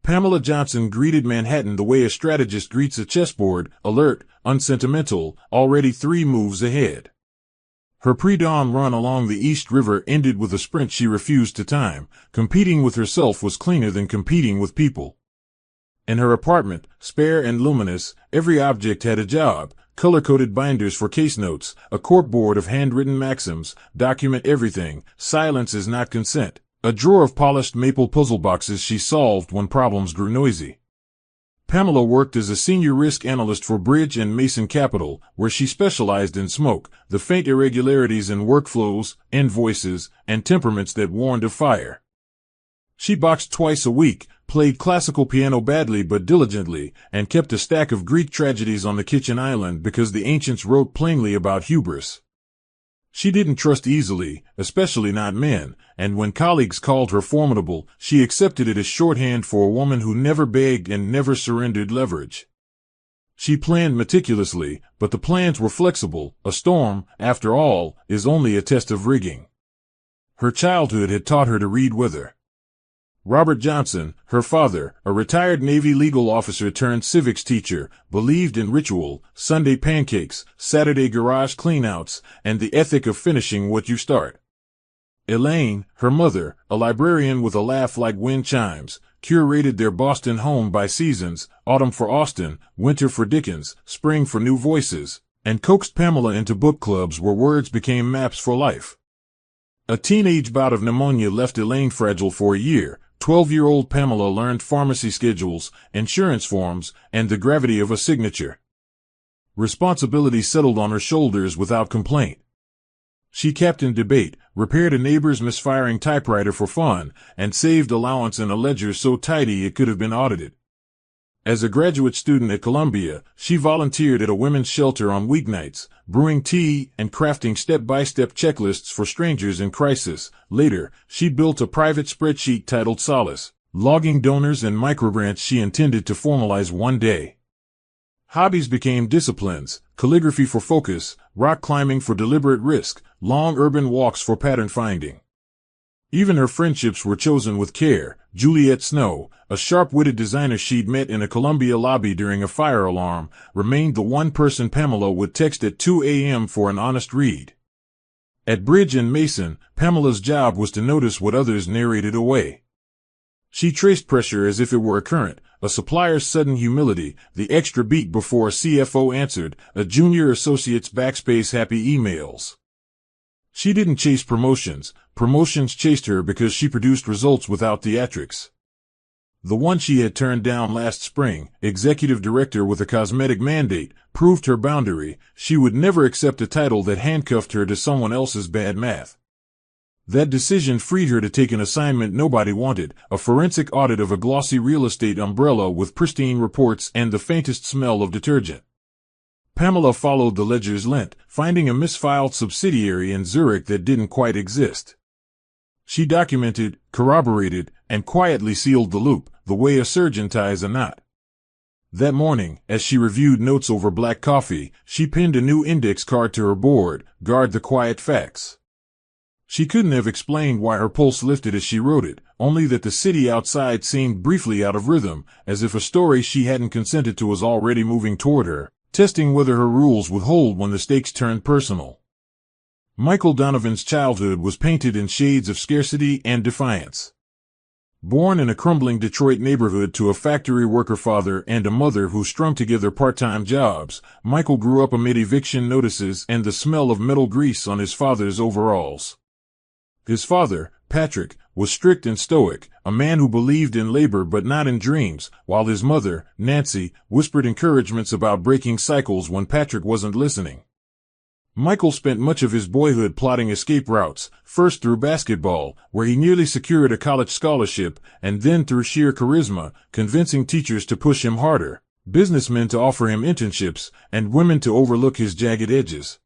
Pamela Johnson greeted Manhattan the way a strategist greets a chessboard, alert, unsentimental, already 3 moves ahead. Her pre-dawn run along the East River ended with a sprint she refused to time. Competing with herself was cleaner than competing with people. In her apartment, spare and luminous, every object had a job: color-coded binders for case notes, a corkboard of handwritten maxims, document everything, silence is not consent, a drawer of polished maple puzzle boxes she solved when problems grew noisy. Pamela worked as a senior risk analyst for Bridge and Mason Capital, where she specialized in smoke, the faint irregularities in workflows, invoices, and temperaments that warned of fire. She boxed twice a week, played classical piano badly but diligently, and kept a stack of Greek tragedies on the kitchen island because the ancients wrote plainly about hubris. She didn't trust easily, especially not men, and when colleagues called her formidable, she accepted it as shorthand for a woman who never begged and never surrendered leverage. She planned meticulously, but the plans were flexible. A storm, after all, is only a test of rigging. Her childhood had taught her to read weather. Robert Johnson, her father, a retired Navy legal officer turned civics teacher, believed in ritual, Sunday pancakes, Saturday garage cleanouts, and the ethic of finishing what you start. Elaine, her mother, a librarian with a laugh like wind chimes, curated their Boston home by seasons: autumn for Austen, winter for Dickens, spring for new voices, and coaxed Pamela into book clubs where words became maps for life. A teenage bout of pneumonia left Elaine fragile for a year. 12-year-old Pamela learned pharmacy schedules, insurance forms, and the gravity of a signature. Responsibility settled on her shoulders without complaint. She captained debate, repaired a neighbor's misfiring typewriter for fun, and saved allowance in a ledger so tidy it could have been audited. As a graduate student at Columbia, she volunteered at a women's shelter on weeknights, brewing tea and crafting step-by-step checklists for strangers in crisis. Later, she built a private spreadsheet titled Solace, logging donors and microgrants she intended to formalize one day. Hobbies became disciplines: calligraphy for focus, rock climbing for deliberate risk, long urban walks for pattern finding. Even her friendships were chosen with care. Juliet Snow, a sharp-witted designer she'd met in a Columbia lobby during a fire alarm, remained the one person Pamela would text at 2 a.m. for an honest read. At Bridge and Mason, Pamela's job was to notice what others narrated away. She traced pressure as if it were a current, a supplier's sudden humility, the extra beat before a CFO answered, a junior associate's backspace-happy emails. She didn't chase promotions. Promotions chased her because she produced results without theatrics. The one she had turned down last spring, executive director with a cosmetic mandate, proved her boundary. She would never accept a title that handcuffed her to someone else's bad math. That decision freed her to take an assignment nobody wanted, a forensic audit of a glossy real estate umbrella with pristine reports and the faintest smell of detergent. Pamela followed the ledger's lint, finding a misfiled subsidiary in Zurich that didn't quite exist. She documented, corroborated, and quietly sealed the loop, the way a surgeon ties a knot. That morning, as she reviewed notes over black coffee, she pinned a new index card to her board: guard the quiet facts. She couldn't have explained why her pulse lifted as she wrote it, only that the city outside seemed briefly out of rhythm, as if a story she hadn't consented to was already moving toward her, testing whether her rules would hold when the stakes turned personal. Michael Donovan's childhood was painted in shades of scarcity and defiance. Born in a crumbling Detroit neighborhood to a factory worker father and a mother who strung together part-time jobs, Michael grew up amid eviction notices and the smell of metal grease on his father's overalls. His father, Patrick, was strict and stoic, a man who believed in labor but not in dreams, while his mother, Nancy, whispered encouragements about breaking cycles when Patrick wasn't listening. Michael spent much of his boyhood plotting escape routes, first through basketball, where he nearly secured a college scholarship, and then through sheer charisma, convincing teachers to push him harder, businessmen to offer him internships, and women to overlook his jagged edges.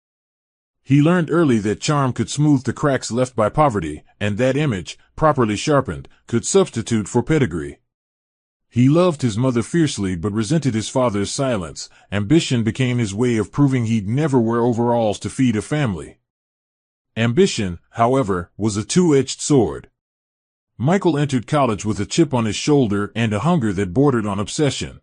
He learned early that charm could smooth the cracks left by poverty, and that image, properly sharpened, could substitute for pedigree. He loved his mother fiercely but resented his father's silence. Ambition became his way of proving he'd never wear overalls to feed a family. Ambition, however, was a two-edged sword. Michael entered college with a chip on his shoulder and a hunger that bordered on obsession.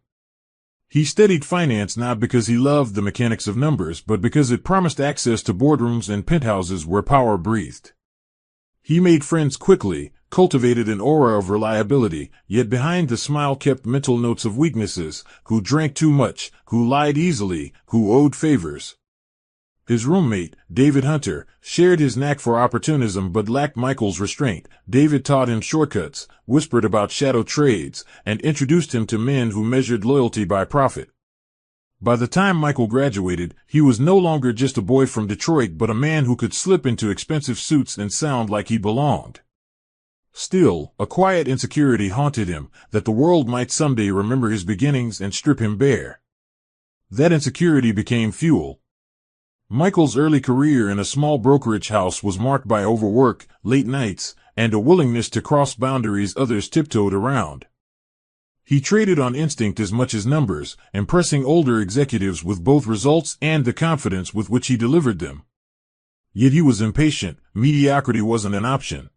He studied finance not because he loved the mechanics of numbers, but because it promised access to boardrooms and penthouses where power breathed. He made friends quickly, cultivated an aura of reliability, yet behind the smile kept mental notes of weaknesses: who drank too much, who lied easily, who owed favors. His roommate, David Hunter, shared his knack for opportunism but lacked Michael's restraint. David taught him shortcuts, whispered about shadow trades, and introduced him to men who measured loyalty by profit. By the time Michael graduated, he was no longer just a boy from Detroit but a man who could slip into expensive suits and sound like he belonged. Still, a quiet insecurity haunted him, that the world might someday remember his beginnings and strip him bare. That insecurity became fuel. Michael's early career in a small brokerage house was marked by overwork, late nights, and a willingness to cross boundaries others tiptoed around. He traded on instinct as much as numbers, impressing older executives with both results and the confidence with which he delivered them. Yet he was impatient. Mediocrity wasn't an option.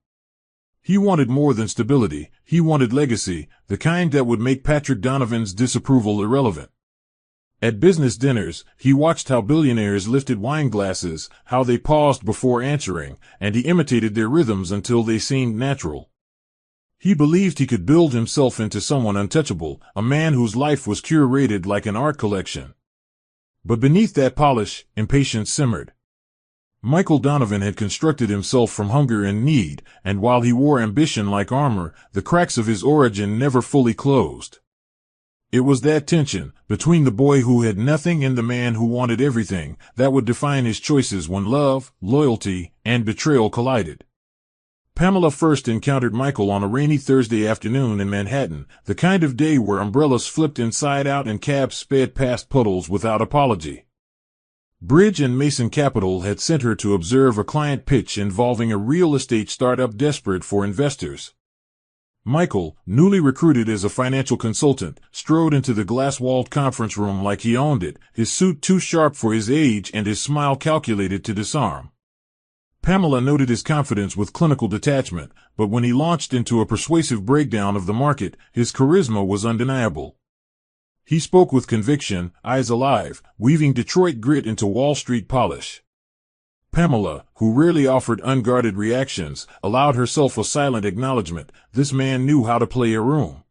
He wanted more than stability. He wanted legacy, the kind that would make Patrick Donovan's disapproval irrelevant. At business dinners, he watched how billionaires lifted wine glasses, how they paused before answering, and he imitated their rhythms until they seemed natural. He believed he could build himself into someone untouchable, a man whose life was curated like an art collection. But beneath that polish, impatience simmered. Michael Donovan had constructed himself from hunger and need, and while he wore ambition like armor, the cracks of his origin never fully closed. It was that tension, between the boy who had nothing and the man who wanted everything, that would define his choices when love, loyalty, and betrayal collided. Pamela first encountered Michael on a rainy Thursday afternoon in Manhattan, the kind of day where umbrellas flipped inside out and cabs sped past puddles without apology. Bridge and Mason Capital had sent her to observe a client pitch involving a real estate startup desperate for investors. Michael, newly recruited as a financial consultant, strode into the glass-walled conference room like he owned it, his suit too sharp for his age and his smile calculated to disarm. Pamela noted his confidence with clinical detachment, but when he launched into a persuasive breakdown of the market, his charisma was undeniable. He spoke with conviction, eyes alive, weaving Detroit grit into Wall Street polish. Pamela, who rarely offered unguarded reactions, allowed herself a silent acknowledgement. This man knew how to play a room.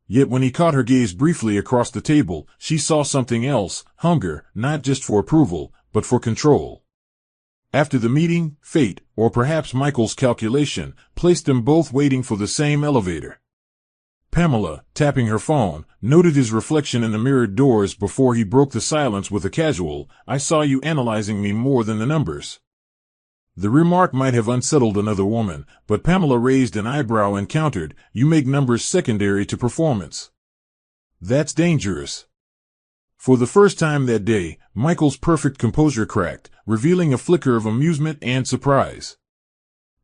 Yet when he caught her gaze briefly across the table, she saw something else: hunger, not just for approval, but for control. After the meeting, fate, or perhaps Michael's calculation, placed them both waiting for the same elevator. Pamela, tapping her phone, noted his reflection in the mirrored doors before he broke the silence with a casual, "I saw you analyzing me more than the numbers." The remark might have unsettled another woman, but Pamela raised an eyebrow and countered, "You make numbers secondary to performance. That's dangerous." For the first time that day, Michael's perfect composure cracked, revealing a flicker of amusement and surprise.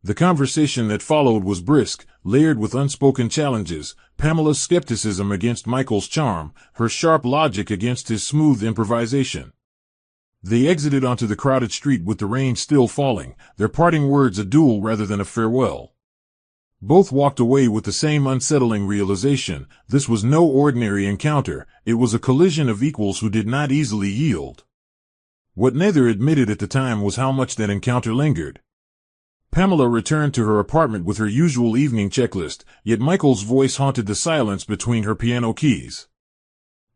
The conversation that followed was brisk, layered with unspoken challenges: Pamela's skepticism against Michael's charm, her sharp logic against his smooth improvisation. They exited onto the crowded street with the rain still falling, their parting words a duel rather than a farewell. Both walked away with the same unsettling realization: this was no ordinary encounter, it was a collision of equals who did not easily yield. What neither admitted at the time was how much that encounter lingered. Pamela returned to her apartment with her usual evening checklist, yet Michael's voice haunted the silence between her piano keys.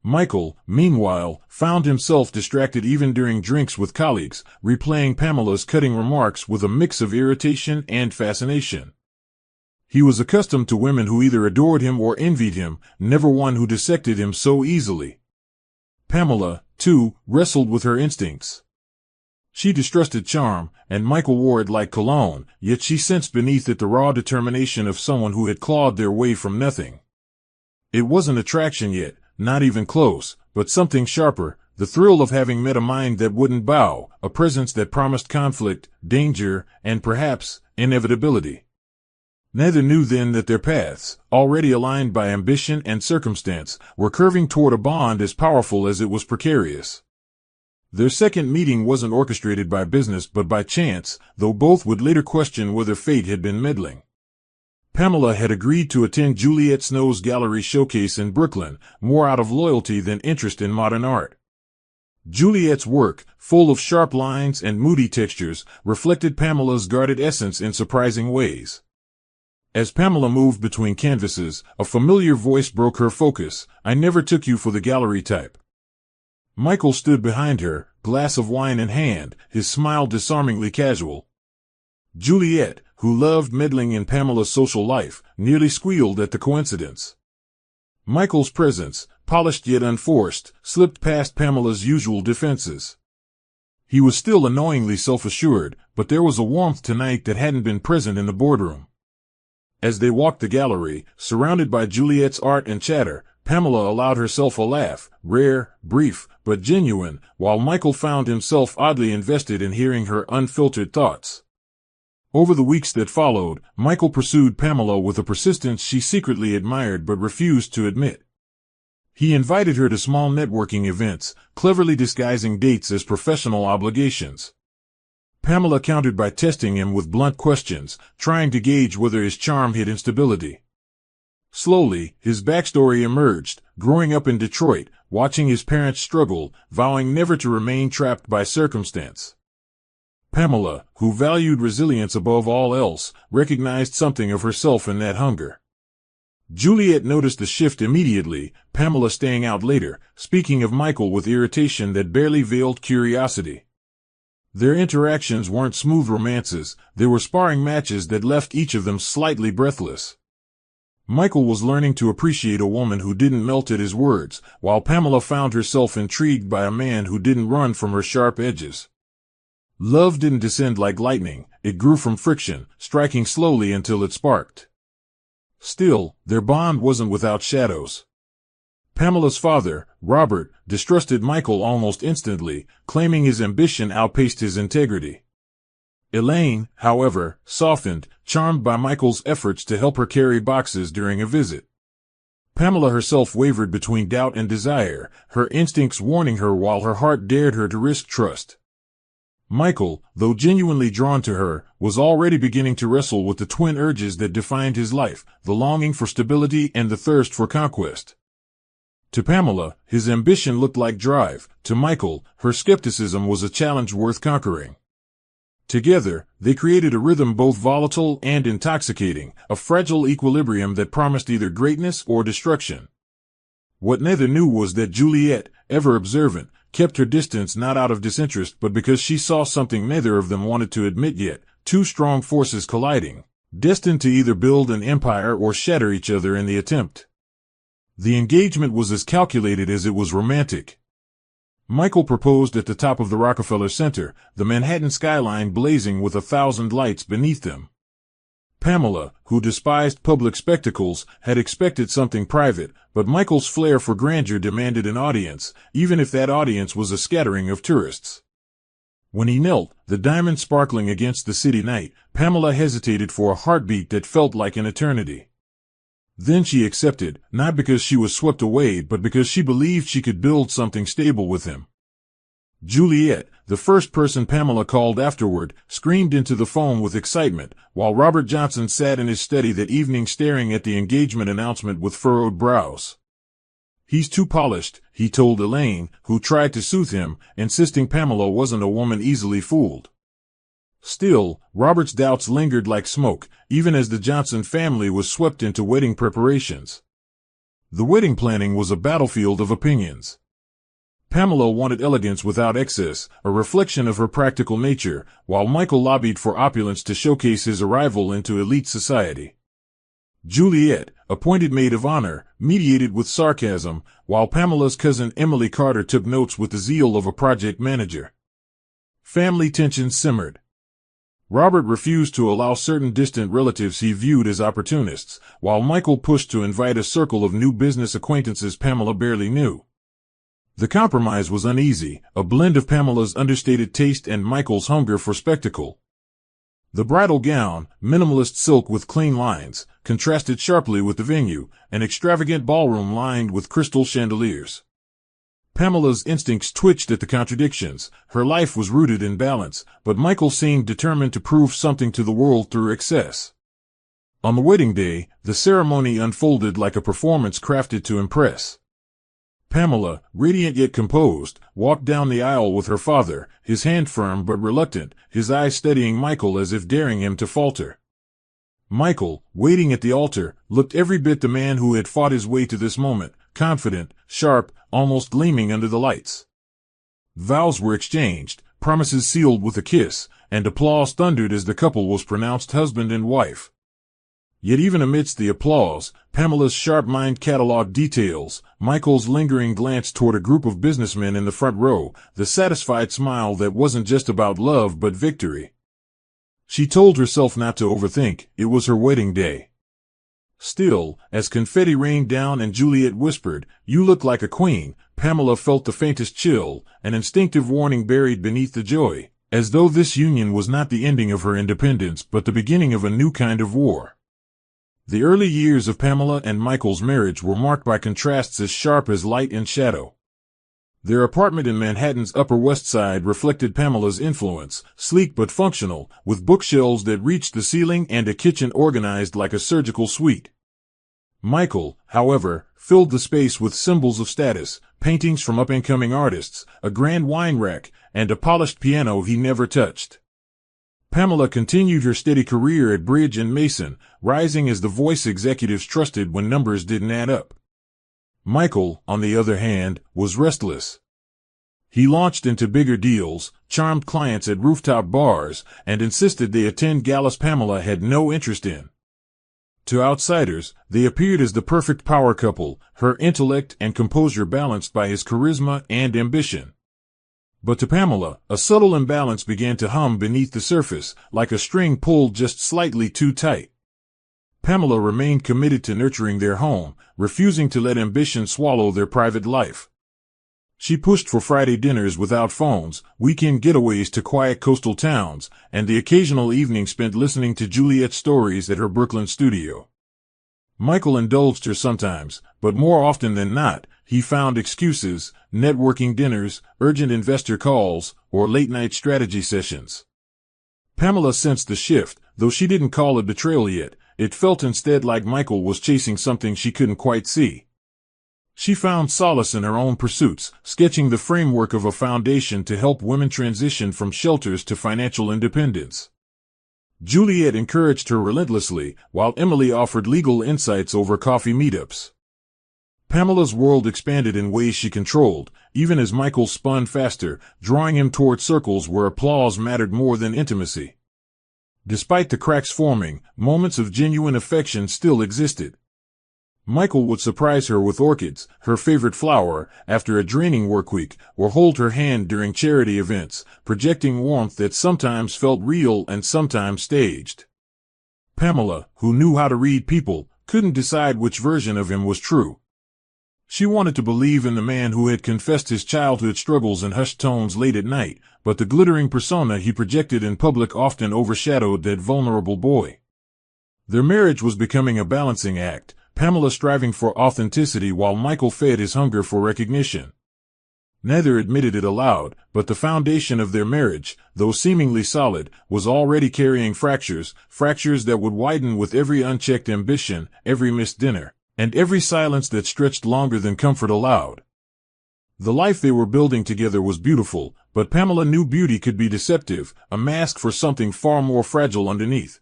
Michael, meanwhile, found himself distracted even during drinks with colleagues, replaying Pamela's cutting remarks with a mix of irritation and fascination. He was accustomed to women who either adored him or envied him, never one who dissected him so easily. Pamela, too, wrestled with her instincts. She distrusted charm, and Michael wore it like cologne, yet she sensed beneath it the raw determination of someone who had clawed their way from nothing. It wasn't attraction yet, not even close, but something sharper, the thrill of having met a mind that wouldn't bow, a presence that promised conflict, danger, and perhaps, inevitability. Neither knew then that their paths, already aligned by ambition and circumstance, were curving toward a bond as powerful as it was precarious. Their second meeting wasn't orchestrated by business but by chance, though both would later question whether fate had been meddling. Pamela had agreed to attend Juliet Snow's gallery showcase in Brooklyn, more out of loyalty than interest in modern art. Juliet's work, full of sharp lines and moody textures, reflected Pamela's guarded essence in surprising ways. As Pamela moved between canvases, a familiar voice broke her focus. "I never took you for the gallery type." Michael stood behind her, glass of wine in hand, his smile disarmingly casual. Juliet, who loved meddling in Pamela's social life, nearly squealed at the coincidence. Michael's presence, polished yet unforced, slipped past Pamela's usual defenses. He was still annoyingly self-assured, but there was a warmth tonight that hadn't been present in the boardroom. As they walked the gallery, surrounded by Juliet's art and chatter, Pamela allowed herself a laugh, rare, brief, but genuine, while Michael found himself oddly invested in hearing her unfiltered thoughts. Over the weeks that followed, Michael pursued Pamela with a persistence she secretly admired but refused to admit. He invited her to small networking events, cleverly disguising dates as professional obligations. Pamela countered by testing him with blunt questions, trying to gauge whether his charm hid instability. Slowly, his backstory emerged, growing up in Detroit, watching his parents struggle, vowing never to remain trapped by circumstance. Pamela, who valued resilience above all else, recognized something of herself in that hunger. Juliet noticed the shift immediately, Pamela staying out later, speaking of Michael with irritation that barely veiled curiosity. Their interactions weren't smooth romances, they were sparring matches that left each of them slightly breathless. Michael was learning to appreciate a woman who didn't melt at his words, while Pamela found herself intrigued by a man who didn't run from her sharp edges. Love didn't descend like lightning, it grew from friction, striking slowly until it sparked. Still, their bond wasn't without shadows. Pamela's father, Robert, distrusted Michael almost instantly, claiming his ambition outpaced his integrity. Elaine, however, softened, charmed by Michael's efforts to help her carry boxes during a visit. Pamela herself wavered between doubt and desire, her instincts warning her while her heart dared her to risk trust. Michael, though genuinely drawn to her, was already beginning to wrestle with the twin urges that defined his life, the longing for stability and the thirst for conquest. To Pamela, his ambition looked like drive. To Michael, her skepticism was a challenge worth conquering. Together, they created a rhythm both volatile and intoxicating, a fragile equilibrium that promised either greatness or destruction. What neither knew was that Juliet, ever observant, kept her distance not out of disinterest but because she saw something neither of them wanted to admit yet, two strong forces colliding, destined to either build an empire or shatter each other in the attempt. The engagement was as calculated as it was romantic. Michael proposed at the top of the Rockefeller Center, the Manhattan skyline blazing with 1,000 lights beneath them. Pamela, who despised public spectacles, had expected something private, but Michael's flair for grandeur demanded an audience, even if that audience was a scattering of tourists. When he knelt, the diamond sparkling against the city night, Pamela hesitated for a heartbeat that felt like an eternity. Then she accepted, not because she was swept away but because she believed she could build something stable with him. Juliet, the first person Pamela called afterward, screamed into the phone with excitement, while Robert Johnson sat in his study that evening staring at the engagement announcement with furrowed brows. "He's too polished," he told Elaine, who tried to soothe him, insisting Pamela wasn't a woman easily fooled. Still, Robert's doubts lingered like smoke, even as the Johnson family was swept into wedding preparations. The wedding planning was a battlefield of opinions. Pamela wanted elegance without excess, a reflection of her practical nature, while Michael lobbied for opulence to showcase his arrival into elite society. Juliet, appointed maid of honor, mediated with sarcasm, while Pamela's cousin Emily Carter took notes with the zeal of a project manager. Family tensions simmered. Robert refused to allow certain distant relatives he viewed as opportunists, while Michael pushed to invite a circle of new business acquaintances Pamela barely knew. The compromise was uneasy, a blend of Pamela's understated taste and Michael's hunger for spectacle. The bridal gown, minimalist silk with clean lines, contrasted sharply with the venue, an extravagant ballroom lined with crystal chandeliers. Pamela's instincts twitched at the contradictions. Her life was rooted in balance, but Michael seemed determined to prove something to the world through excess. On the wedding day, the ceremony unfolded like a performance crafted to impress. Pamela, radiant yet composed, walked down the aisle with her father, his hand firm but reluctant, his eyes studying Michael as if daring him to falter. Michael, waiting at the altar, looked every bit the man who had fought his way to this moment, confident, sharp, almost gleaming under the lights. Vows were exchanged, promises sealed with a kiss, and applause thundered as the couple was pronounced husband and wife. Yet even amidst the applause, Pamela's sharp mind catalogued details, Michael's lingering glance toward a group of businessmen in the front row, the satisfied smile that wasn't just about love but victory. She told herself not to overthink, it was her wedding day. Still, as confetti rained down and Juliet whispered, "You look like a queen," Pamela felt the faintest chill, an instinctive warning buried beneath the joy, as though this union was not the ending of her independence but the beginning of a new kind of war. The early years of Pamela and Michael's marriage were marked by contrasts as sharp as light and shadow. Their apartment in Manhattan's Upper West Side reflected Pamela's influence, sleek but functional, with bookshelves that reached the ceiling and a kitchen organized like a surgical suite. Michael, however, filled the space with symbols of status, paintings from up-and-coming artists, a grand wine rack, and a polished piano he never touched. Pamela continued her steady career at Bridge and Mason, rising as the voice executives trusted when numbers didn't add up. Michael, on the other hand, was restless. He launched into bigger deals, charmed clients at rooftop bars, and insisted they attend galas Pamela had no interest in. To outsiders, they appeared as the perfect power couple, her intellect and composure balanced by his charisma and ambition. But to Pamela, a subtle imbalance began to hum beneath the surface, like a string pulled just slightly too tight. Pamela remained committed to nurturing their home, refusing to let ambition swallow their private life. She pushed for Friday dinners without phones, weekend getaways to quiet coastal towns, and the occasional evening spent listening to Juliet's stories at her Brooklyn studio. Michael indulged her sometimes, but more often than not, he found excuses, networking dinners, urgent investor calls, or late-night strategy sessions. Pamela sensed the shift, though she didn't call it betrayal yet. It felt instead like Michael was chasing something she couldn't quite see. She found solace in her own pursuits, sketching the framework of a foundation to help women transition from shelters to financial independence. Juliet encouraged her relentlessly, while Emily offered legal insights over coffee meetups. Pamela's world expanded in ways she controlled, even as Michael spun faster, drawing him toward circles where applause mattered more than intimacy. Despite the cracks forming, moments of genuine affection still existed. Michael would surprise her with orchids, her favorite flower, after a draining work week, or hold her hand during charity events, projecting warmth that sometimes felt real and sometimes staged. Pamela, who knew how to read people, couldn't decide which version of him was true. She wanted to believe in the man who had confessed his childhood struggles in hushed tones late at night, but the glittering persona he projected in public often overshadowed that vulnerable boy. Their marriage was becoming a balancing act, Pamela striving for authenticity while Michael fed his hunger for recognition. Neither admitted it aloud, but the foundation of their marriage, though seemingly solid, was already carrying fractures that would widen with every unchecked ambition, every missed dinner, and every silence that stretched longer than comfort allowed. The life they were building together was beautiful, but Pamela knew beauty could be deceptive, a mask for something far more fragile underneath.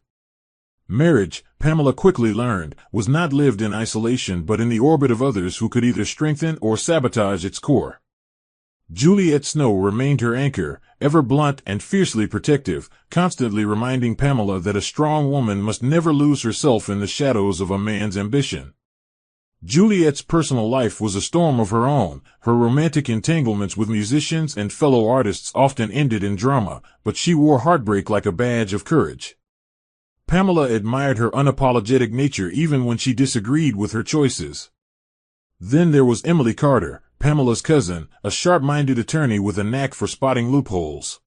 Marriage, Pamela quickly learned, was not lived in isolation but in the orbit of others who could either strengthen or sabotage its core. Juliet Snow remained her anchor, ever blunt and fiercely protective, constantly reminding Pamela that a strong woman must never lose herself in the shadows of a man's ambition. Juliet's personal life was a storm of her own. Her romantic entanglements with musicians and fellow artists often ended in drama, but she wore heartbreak like a badge of courage. Pamela admired her unapologetic nature even when she disagreed with her choices. Then there was Emily Carter, Pamela's cousin, a sharp-minded attorney with a knack for spotting loopholes.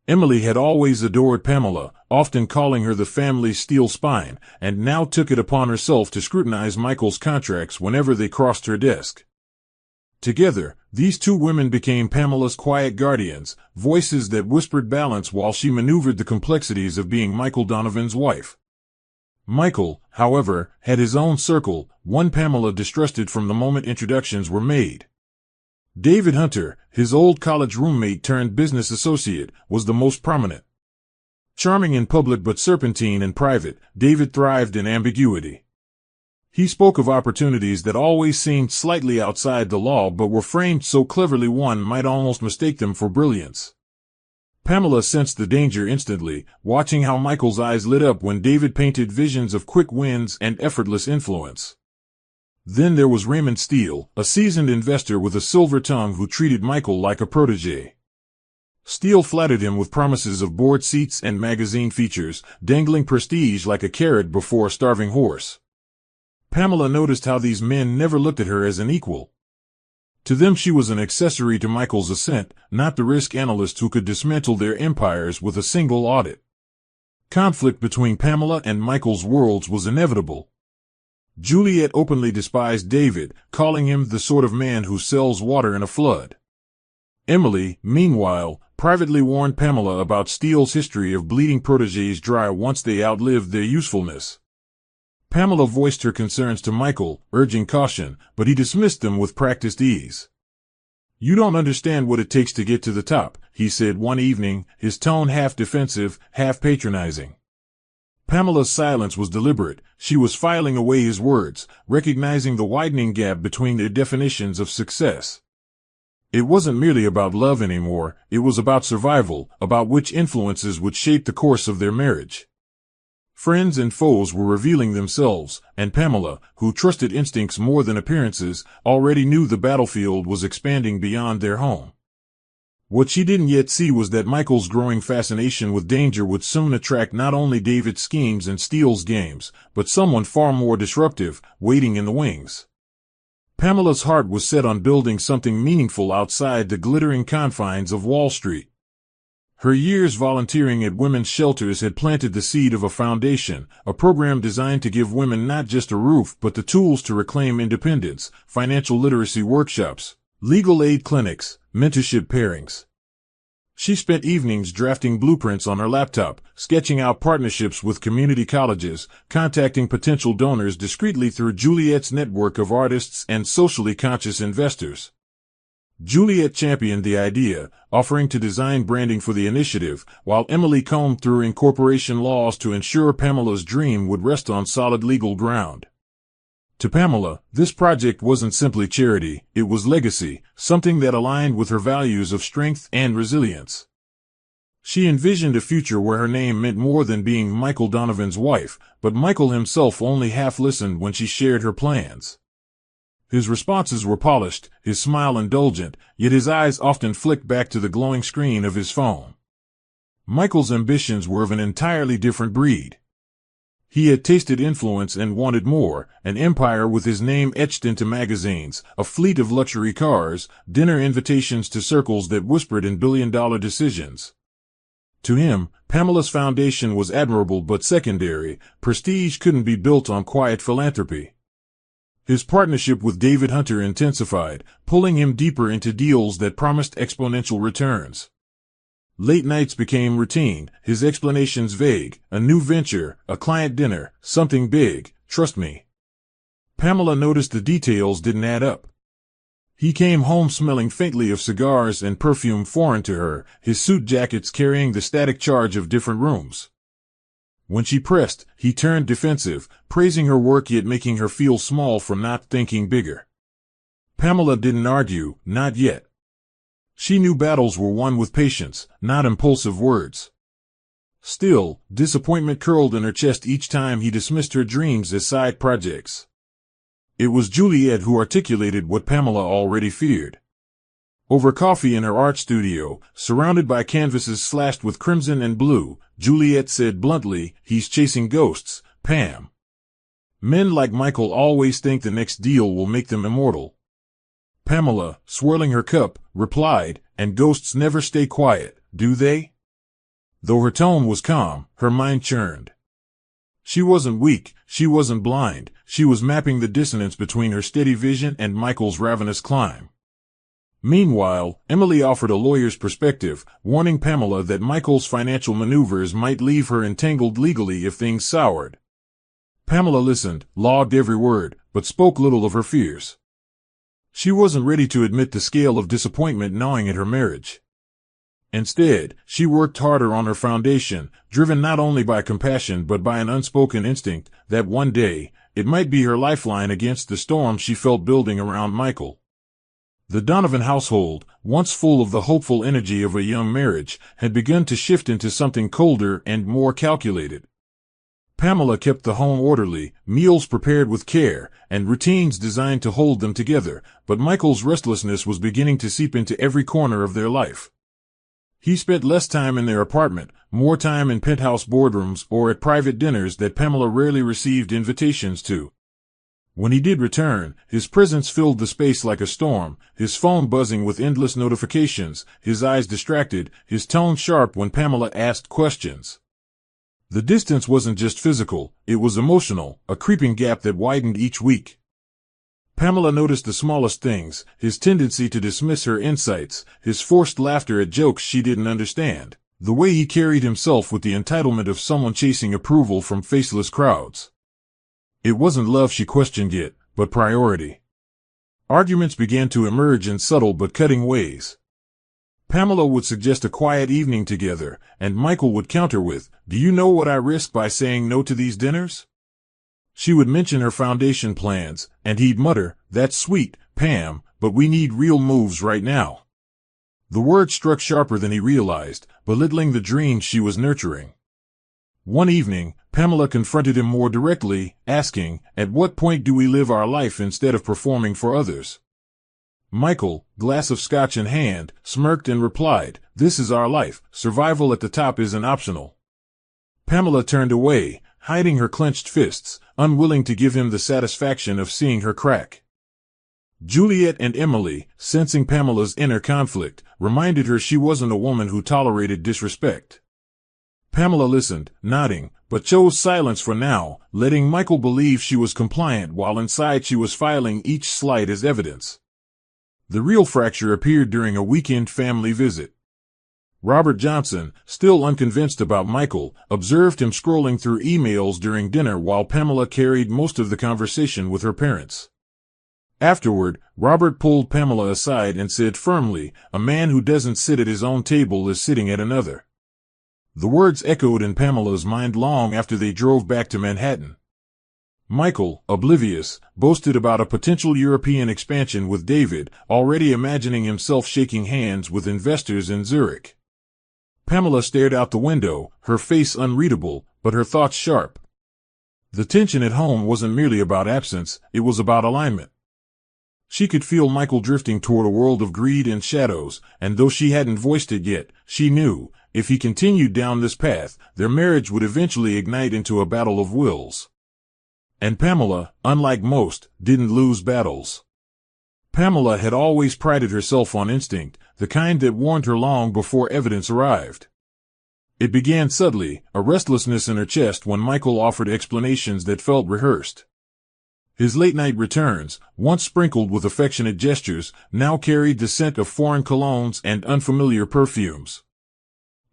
Emily had always adored Pamela, often calling her the family's steel spine, and now took it upon herself to scrutinize Michael's contracts whenever they crossed her desk. Together, these two women became Pamela's quiet guardians, voices that whispered balance while she maneuvered the complexities of being Michael Donovan's wife. Michael, however, had his own circle, one Pamela distrusted from the moment introductions were made. David Hunter, his old college roommate turned business associate, was the most prominent. Charming in public but serpentine in private, David thrived in ambiguity. He spoke of opportunities that always seemed slightly outside the law but were framed so cleverly one might almost mistake them for brilliance. Pamela sensed the danger instantly, watching how Michael's eyes lit up when David painted visions of quick wins and effortless influence. Then there was Raymond Steele, a seasoned investor with a silver tongue who treated Michael like a protege. Steele flattered him with promises of board seats and magazine features, dangling prestige like a carrot before a starving horse. Pamela noticed how these men never looked at her as an equal. To them she was an accessory to Michael's ascent, not the risk analyst who could dismantle their empires with a single audit. Conflict between Pamela and Michael's worlds was inevitable. Juliet openly despised David, calling him the sort of man who sells water in a flood. Emily, meanwhile, privately warned Pamela about Steele's history of bleeding protégés dry once they outlived their usefulness. Pamela voiced her concerns to Michael, urging caution, but he dismissed them with practiced ease. "You don't understand what it takes to get to the top," he said one evening, his tone half defensive, half patronizing. Pamela's silence was deliberate. She was filing away his words, recognizing the widening gap between their definitions of success. It wasn't merely about love anymore, it was about survival, about which influences would shape the course of their marriage. Friends and foes were revealing themselves, and Pamela, who trusted instincts more than appearances, already knew the battlefield was expanding beyond their home. What she didn't yet see was that Michael's growing fascination with danger would soon attract not only David's schemes and Steele's games, but someone far more disruptive, waiting in the wings. Pamela's heart was set on building something meaningful outside the glittering confines of Wall Street. Her years volunteering at women's shelters had planted the seed of a foundation, a program designed to give women not just a roof but the tools to reclaim independence, financial literacy workshops, legal aid clinics, mentorship pairings. She spent evenings drafting blueprints on her laptop, sketching out partnerships with community colleges, contacting potential donors discreetly through Juliet's network of artists and socially conscious investors. Juliet championed the idea, offering to design branding for the initiative, while Emily combed through incorporation laws to ensure Pamela's dream would rest on solid legal ground. To Pamela, this project wasn't simply charity, it was legacy, something that aligned with her values of strength and resilience. She envisioned a future where her name meant more than being Michael Donovan's wife, but Michael himself only half listened when she shared her plans. His responses were polished, his smile indulgent, yet his eyes often flicked back to the glowing screen of his phone. Michael's ambitions were of an entirely different breed. He had tasted influence and wanted more, an empire with his name etched into magazines, a fleet of luxury cars, dinner invitations to circles that whispered in billion-dollar decisions. To him, Pamela's foundation was admirable but secondary. Prestige couldn't be built on quiet philanthropy. His partnership with David Hunter intensified, pulling him deeper into deals that promised exponential returns. Late nights became routine, his explanations vague, a new venture, a client dinner, something big, trust me. Pamela noticed the details didn't add up. He came home smelling faintly of cigars and perfume foreign to her, his suit jackets carrying the static charge of different rooms. When she pressed, he turned defensive, praising her work yet making her feel small for not thinking bigger. Pamela didn't argue, not yet. She knew battles were won with patience, not impulsive words. Still, disappointment curled in her chest each time he dismissed her dreams as side projects. It was Juliet who articulated what Pamela already feared. Over coffee in her art studio, surrounded by canvases slashed with crimson and blue, Juliet said bluntly, "He's chasing ghosts, Pam. Men like Michael always think the next deal will make them immortal." Pamela, swirling her cup, replied, "And ghosts never stay quiet, do they?" Though her tone was calm, her mind churned. She wasn't weak, she wasn't blind, she was mapping the dissonance between her steady vision and Michael's ravenous climb. Meanwhile, Emily offered a lawyer's perspective, warning Pamela that Michael's financial maneuvers might leave her entangled legally if things soured. Pamela listened, logged every word, but spoke little of her fears. She wasn't ready to admit the scale of disappointment gnawing at her marriage. Instead, she worked harder on her foundation, driven not only by compassion but by an unspoken instinct that one day, it might be her lifeline against the storm she felt building around Michael. The Donovan household, once full of the hopeful energy of a young marriage, had begun to shift into something colder and more calculated. Pamela kept the home orderly, meals prepared with care, and routines designed to hold them together, but Michael's restlessness was beginning to seep into every corner of their life. He spent less time in their apartment, more time in penthouse boardrooms or at private dinners that Pamela rarely received invitations to. When he did return, his presence filled the space like a storm, his phone buzzing with endless notifications, his eyes distracted, his tone sharp when Pamela asked questions. The distance wasn't just physical, it was emotional, a creeping gap that widened each week. Pamela noticed the smallest things, his tendency to dismiss her insights, his forced laughter at jokes she didn't understand, the way he carried himself with the entitlement of someone chasing approval from faceless crowds. It wasn't love she questioned yet, but priority. Arguments began to emerge in subtle but cutting ways. Pamela would suggest a quiet evening together, and Michael would counter with, "Do you know what I risk by saying no to these dinners?" She would mention her foundation plans, and he'd mutter, "That's sweet, Pam, but we need real moves right now." The word struck sharper than he realized, belittling the dreams she was nurturing. One evening, Pamela confronted him more directly, asking, "At what point do we live our life instead of performing for others?" Michael, glass of scotch in hand, smirked and replied, "This is our life, survival at the top isn't optional." Pamela turned away, hiding her clenched fists, unwilling to give him the satisfaction of seeing her crack. Juliet and Emily, sensing Pamela's inner conflict, reminded her she wasn't a woman who tolerated disrespect. Pamela listened, nodding, but chose silence for now, letting Michael believe she was compliant while inside she was filing each slight as evidence. The real fracture appeared during a weekend family visit. Robert Johnson, still unconvinced about Michael, observed him scrolling through emails during dinner while Pamela carried most of the conversation with her parents. Afterward, Robert pulled Pamela aside and said firmly, "A man who doesn't sit at his own table is sitting at another." The words echoed in Pamela's mind long after they drove back to Manhattan. Michael, oblivious, boasted about a potential European expansion with David, already imagining himself shaking hands with investors in Zurich. Pamela stared out the window, her face unreadable, but her thoughts sharp. The tension at home wasn't merely about absence, it was about alignment. She could feel Michael drifting toward a world of greed and shadows, and though she hadn't voiced it yet, she knew, if he continued down this path, their marriage would eventually ignite into a battle of wills. And Pamela, unlike most, didn't lose battles. Pamela had always prided herself on instinct, the kind that warned her long before evidence arrived. It began subtly, a restlessness in her chest when Michael offered explanations that felt rehearsed. His late-night returns, once sprinkled with affectionate gestures, now carried the scent of foreign colognes and unfamiliar perfumes.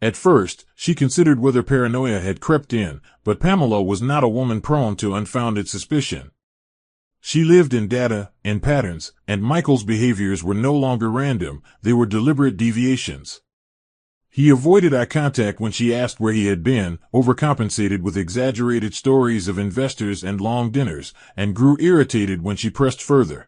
At first, she considered whether paranoia had crept in, but Pamela was not a woman prone to unfounded suspicion. She lived in data, in patterns, and Michael's behaviors were no longer random, they were deliberate deviations. He avoided eye contact when she asked where he had been, overcompensated with exaggerated stories of investors and long dinners, and grew irritated when she pressed further.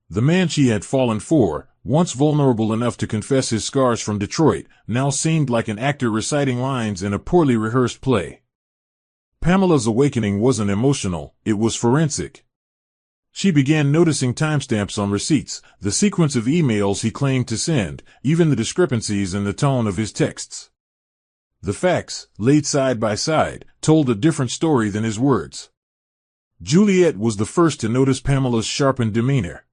The man she had fallen for, once vulnerable enough to confess his scars from Detroit, now seemed like an actor reciting lines in a poorly rehearsed play. Pamela's awakening wasn't emotional, it was forensic. She began noticing timestamps on receipts, the sequence of emails he claimed to send, even the discrepancies in the tone of his texts. The facts, laid side by side, told a different story than his words. Juliet was the first to notice Pamela's sharpened demeanor.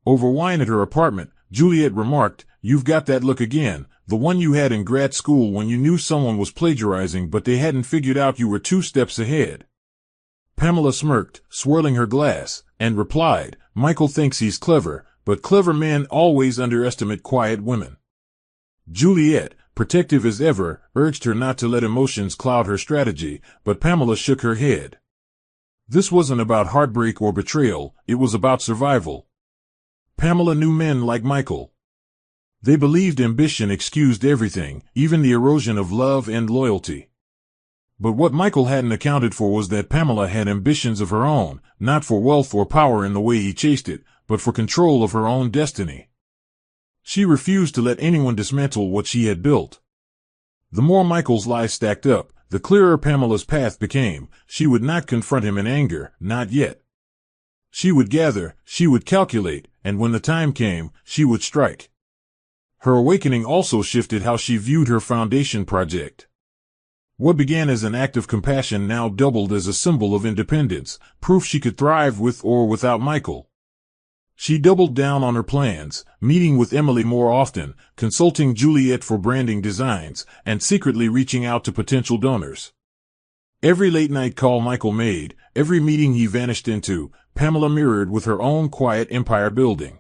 Over wine at her apartment, Juliet remarked, "You've got that look again, the one you had in grad school when you knew someone was plagiarizing but they hadn't figured out you were 2 steps ahead." Pamela smirked, swirling her glass, and replied, "Michael thinks he's clever, but clever men always underestimate quiet women." Juliet, protective as ever, urged her not to let emotions cloud her strategy, but Pamela shook her head. This wasn't about heartbreak or betrayal, it was about survival. Pamela knew men like Michael. They believed ambition excused everything, even the erosion of love and loyalty. But what Michael hadn't accounted for was that Pamela had ambitions of her own, not for wealth or power in the way he chased it, but for control of her own destiny. She refused to let anyone dismantle what she had built. The more Michael's lies stacked up, the clearer Pamela's path became. She would not confront him in anger, not yet. She would gather, she would calculate, and when the time came, she would strike. Her awakening also shifted how she viewed her foundation project. What began as an act of compassion now doubled as a symbol of independence, proof she could thrive with or without Michael. She doubled down on her plans, meeting with Emily more often, consulting Juliet for branding designs, and secretly reaching out to potential donors. Every late-night call Michael made, every meeting he vanished into, Pamela mirrored with her own quiet empire building.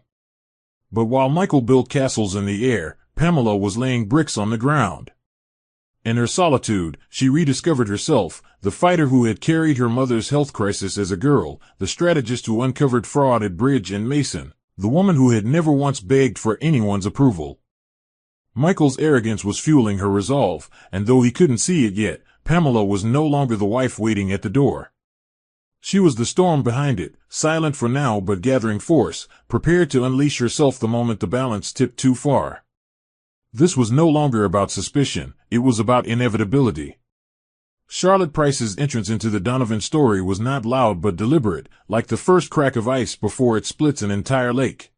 But while Michael built castles in the air, Pamela was laying bricks on the ground. In her solitude, she rediscovered herself, the fighter who had carried her mother's health crisis as a girl, the strategist who uncovered fraud at Bridge and Mason, the woman who had never once begged for anyone's approval. Michael's arrogance was fueling her resolve, and though he couldn't see it yet, Pamela was no longer the wife waiting at the door. She was the storm behind it, silent for now but gathering force, prepared to unleash herself the moment the balance tipped too far. This was no longer about suspicion, it was about inevitability. Charlotte Price's entrance into the Donovan story was not loud but deliberate, like the first crack of ice before it splits an entire lake.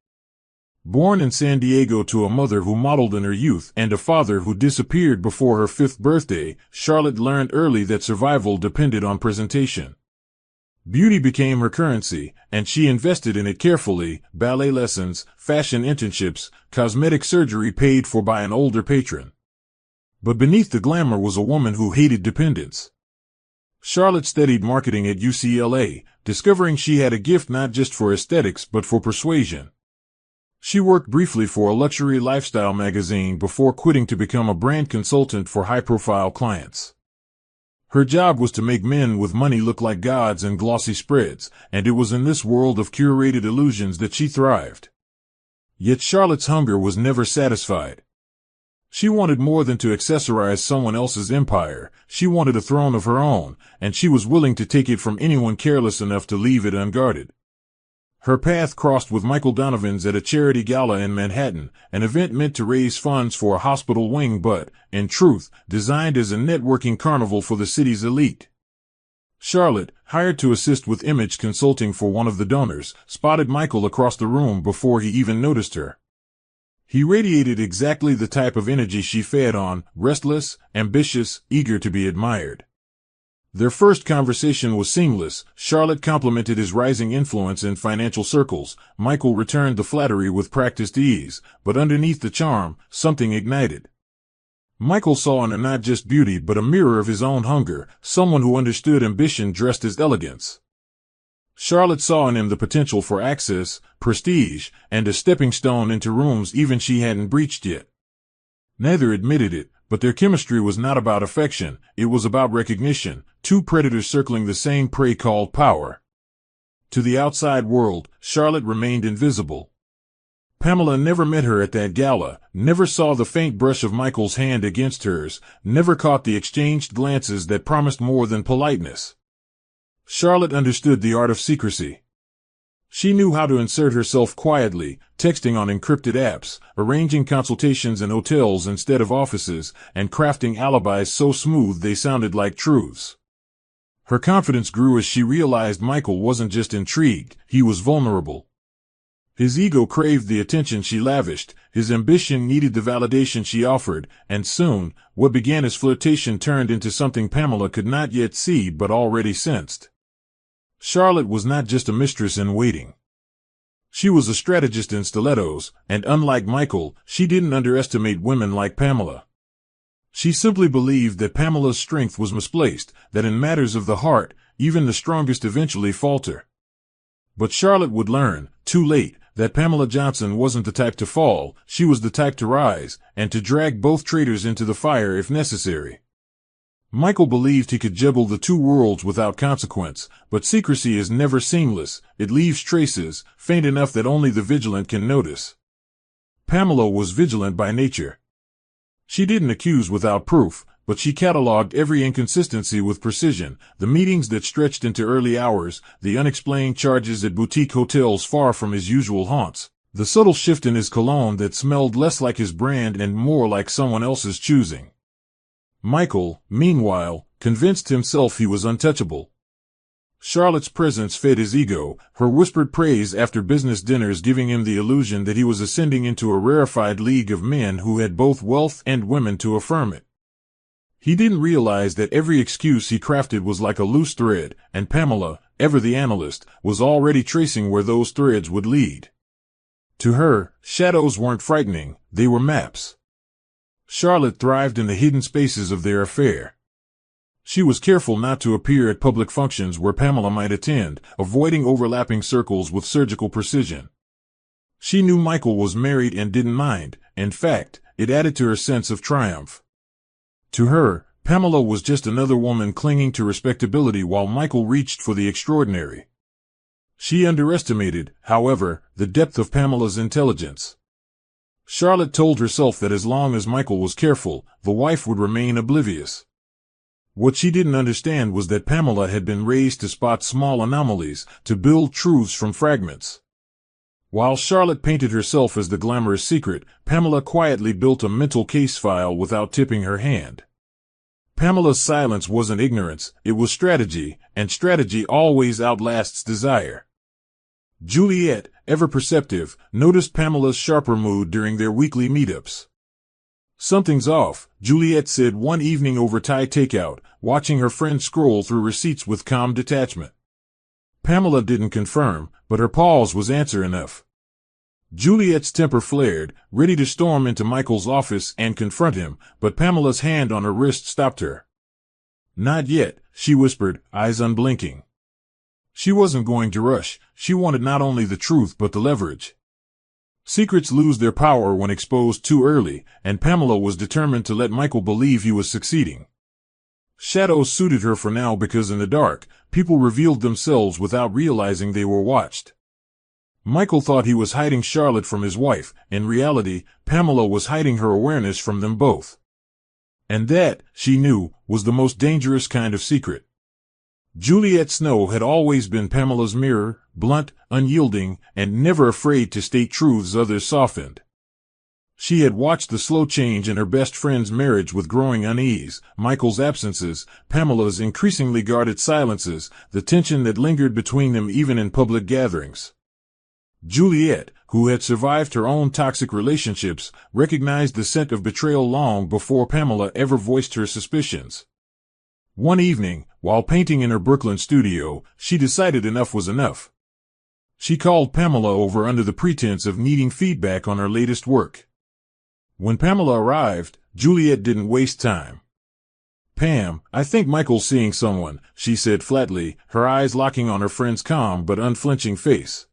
Born in San Diego to a mother who modeled in her youth and a father who disappeared before her 5th birthday, Charlotte learned early that survival depended on presentation. Beauty became her currency, and she invested in it carefully: ballet lessons, fashion internships, cosmetic surgery paid for by an older patron. But beneath the glamour was a woman who hated dependence. Charlotte studied marketing at UCLA, discovering she had a gift not just for aesthetics but for persuasion. She worked briefly for a luxury lifestyle magazine before quitting to become a brand consultant for high-profile clients. Her job was to make men with money look like gods in glossy spreads, and it was in this world of curated illusions that she thrived. Yet Charlotte's hunger was never satisfied. She wanted more than to accessorize someone else's empire. She wanted a throne of her own, and she was willing to take it from anyone careless enough to leave it unguarded. Her path crossed with Michael Donovan's at a charity gala in Manhattan, an event meant to raise funds for a hospital wing but, in truth, designed as a networking carnival for the city's elite. Charlotte, hired to assist with image consulting for one of the donors, spotted Michael across the room before he even noticed her. He radiated exactly the type of energy she fed on: restless, ambitious, eager to be admired. Their first conversation was seamless. Charlotte complimented his rising influence in financial circles. Michael returned the flattery with practiced ease, but underneath the charm, something ignited. Michael saw in her not just beauty but a mirror of his own hunger, someone who understood ambition dressed as elegance. Charlotte saw in him the potential for access, prestige, and a stepping stone into rooms even she hadn't breached yet. Neither admitted it, but their chemistry was not about affection, it was about recognition, two predators circling the same prey called power. To the outside world, Charlotte remained invisible. Pamela never met her at that gala, never saw the faint brush of Michael's hand against hers, never caught the exchanged glances that promised more than politeness. Charlotte understood the art of secrecy. She knew how to insert herself quietly, texting on encrypted apps, arranging consultations in hotels instead of offices, and crafting alibis so smooth they sounded like truths. Her confidence grew as she realized Michael wasn't just intrigued, he was vulnerable. His ego craved the attention she lavished, his ambition needed the validation she offered, and soon, what began as flirtation turned into something Pamela could not yet see but already sensed. Charlotte was not just a mistress in waiting. She was a strategist in stilettos, and unlike Michael, she didn't underestimate women like Pamela. She simply believed that Pamela's strength was misplaced, that in matters of the heart, even the strongest eventually falter. But Charlotte would learn, too late, that Pamela Johnson wasn't the type to fall, she was the type to rise, and to drag both traitors into the fire if necessary. Michael believed he could juggle the two worlds without consequence, but secrecy is never seamless. It leaves traces, faint enough that only the vigilant can notice. Pamela was vigilant by nature. She didn't accuse without proof, but she catalogued every inconsistency with precision: the meetings that stretched into early hours, the unexplained charges at boutique hotels far from his usual haunts, the subtle shift in his cologne that smelled less like his brand and more like someone else's choosing. Michael, meanwhile, convinced himself he was untouchable. Charlotte's presence fed his ego, her whispered praise after business dinners giving him the illusion that he was ascending into a rarefied league of men who had both wealth and women to affirm it. He didn't realize that every excuse he crafted was like a loose thread, and Pamela, ever the analyst, was already tracing where those threads would lead. To her, shadows weren't frightening, they were maps. Charlotte thrived in the hidden spaces of their affair. She was careful not to appear at public functions where Pamela might attend, avoiding overlapping circles with surgical precision. She knew Michael was married and didn't mind. In fact, it added to her sense of triumph. To her, Pamela was just another woman clinging to respectability while Michael reached for the extraordinary. She underestimated, however, the depth of Pamela's intelligence. Charlotte told herself that as long as Michael was careful, the wife would remain oblivious. What she didn't understand was that Pamela had been raised to spot small anomalies, to build truths from fragments. While Charlotte painted herself as the glamorous secret, Pamela quietly built a mental case file without tipping her hand. Pamela's silence wasn't ignorance, it was strategy, and strategy always outlasts desire. Juliet, ever perceptive, noticed Pamela's sharper mood during their weekly meetups. "Something's off," Juliet said one evening over Thai takeout, watching her friend scroll through receipts with calm detachment. Pamela didn't confirm, but her pause was answer enough. Juliet's temper flared, ready to storm into Michael's office and confront him, but Pamela's hand on her wrist stopped her. "Not yet," she whispered, eyes unblinking. She wasn't going to rush. She wanted not only the truth but the leverage. Secrets lose their power when exposed too early, and Pamela was determined to let Michael believe he was succeeding. Shadows suited her for now because in the dark, people revealed themselves without realizing they were watched. Michael thought he was hiding Charlotte from his wife. In reality, Pamela was hiding her awareness from them both. And that, she knew, was the most dangerous kind of secret. Juliet Snow had always been Pamela's mirror, blunt, unyielding, and never afraid to state truths others softened. She had watched the slow change in her best friend's marriage with growing unease, Michael's absences, Pamela's increasingly guarded silences, the tension that lingered between them even in public gatherings. Juliet, who had survived her own toxic relationships, recognized the scent of betrayal long before Pamela ever voiced her suspicions. One evening, while painting in her Brooklyn studio, she decided enough was enough. She called Pamela over under the pretense of needing feedback on her latest work. When Pamela arrived, Juliet didn't waste time. "Pam, I think Michael's seeing someone," she said flatly, her eyes locking on her friend's calm but unflinching face.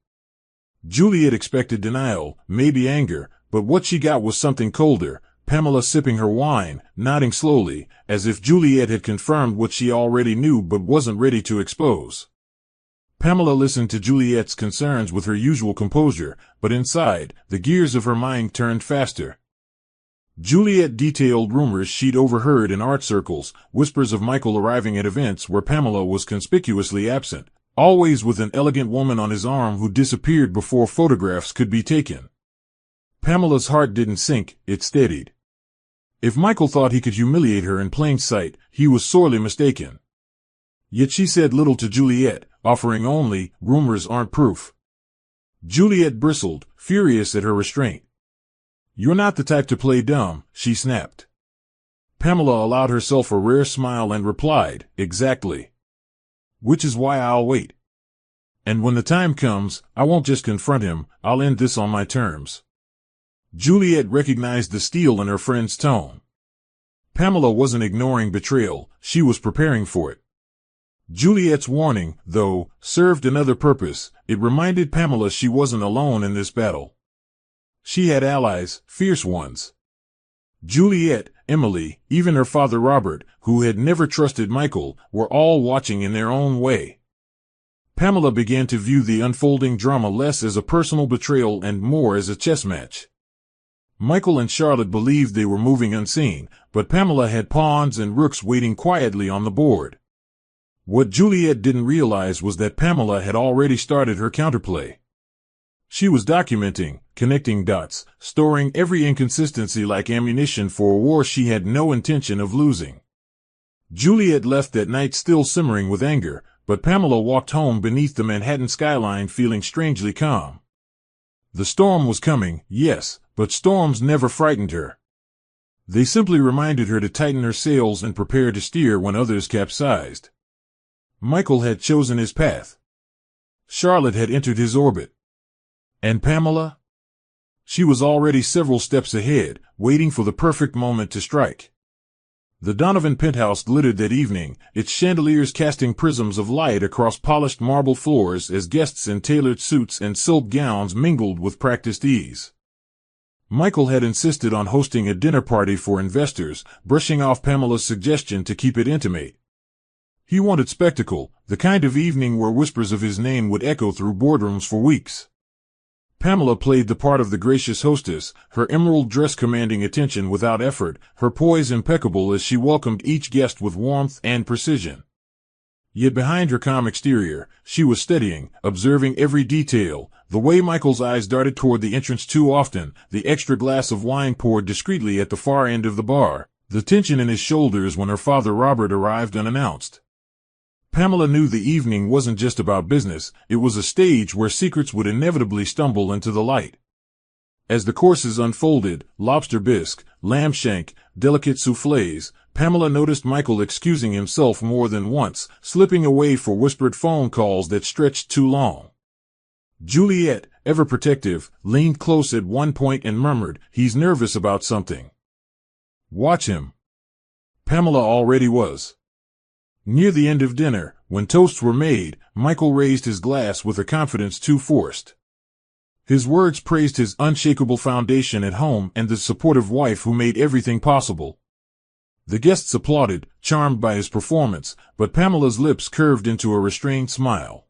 Juliet expected denial, maybe anger, but what she got was something colder. Pamela sipping her wine, nodding slowly, as if Juliet had confirmed what she already knew but wasn't ready to expose. Pamela listened to Juliet's concerns with her usual composure, but inside, the gears of her mind turned faster. Juliet detailed rumors she'd overheard in art circles, whispers of Michael arriving at events where Pamela was conspicuously absent, always with an elegant woman on his arm who disappeared before photographs could be taken. Pamela's heart didn't sink, it steadied. If Michael thought he could humiliate her in plain sight, he was sorely mistaken. Yet she said little to Juliet, offering only, "Rumors aren't proof." Juliet bristled, furious at her restraint. "You're not the type to play dumb," she snapped. Pamela allowed herself a rare smile and replied, "Exactly. Which is why I'll wait. And when the time comes, I won't just confront him, I'll end this on my terms." Juliet recognized the steel in her friend's tone. Pamela wasn't ignoring betrayal, she was preparing for it. Juliet's warning, though, served another purpose. It reminded Pamela she wasn't alone in this battle. She had allies, fierce ones. Juliet, Emily, even her father Robert, who had never trusted Michael, were all watching in their own way. Pamela began to view the unfolding drama less as a personal betrayal and more as a chess match. Michael and Charlotte believed they were moving unseen, but Pamela had pawns and rooks waiting quietly on the board. What Juliet didn't realize was that Pamela had already started her counterplay. She was documenting, connecting dots, storing every inconsistency like ammunition for a war she had no intention of losing. Juliet left that night still simmering with anger, but Pamela walked home beneath the Manhattan skyline feeling strangely calm. The storm was coming, yes, but storms never frightened her. They simply reminded her to tighten her sails and prepare to steer when others capsized. Michael had chosen his path. Charlotte had entered his orbit. And Pamela? She was already several steps ahead, waiting for the perfect moment to strike. The Donovan penthouse glittered that evening, its chandeliers casting prisms of light across polished marble floors as guests in tailored suits and silk gowns mingled with practiced ease. Michael had insisted on hosting a dinner party for investors, brushing off Pamela's suggestion to keep it intimate. He wanted spectacle, the kind of evening where whispers of his name would echo through boardrooms for weeks. Pamela played the part of the gracious hostess, her emerald dress commanding attention without effort, her poise impeccable as she welcomed each guest with warmth and precision. Yet behind her calm exterior, she was studying, observing every detail, the way Michael's eyes darted toward the entrance too often, the extra glass of wine poured discreetly at the far end of the bar, the tension in his shoulders when her father Robert arrived unannounced. Pamela knew the evening wasn't just about business, it was a stage where secrets would inevitably stumble into the light. As the courses unfolded, lobster bisque, lamb shank, delicate soufflés, Pamela noticed Michael excusing himself more than once, slipping away for whispered phone calls that stretched too long. Juliet, ever protective, leaned close at one point and murmured, "He's nervous about something." "Watch him." Pamela already was. Near the end of dinner, when toasts were made, Michael raised his glass with a confidence too forced. His words praised his unshakable foundation at home and the supportive wife who made everything possible. The guests applauded, charmed by his performance, but Pamela's lips curved into a restrained smile.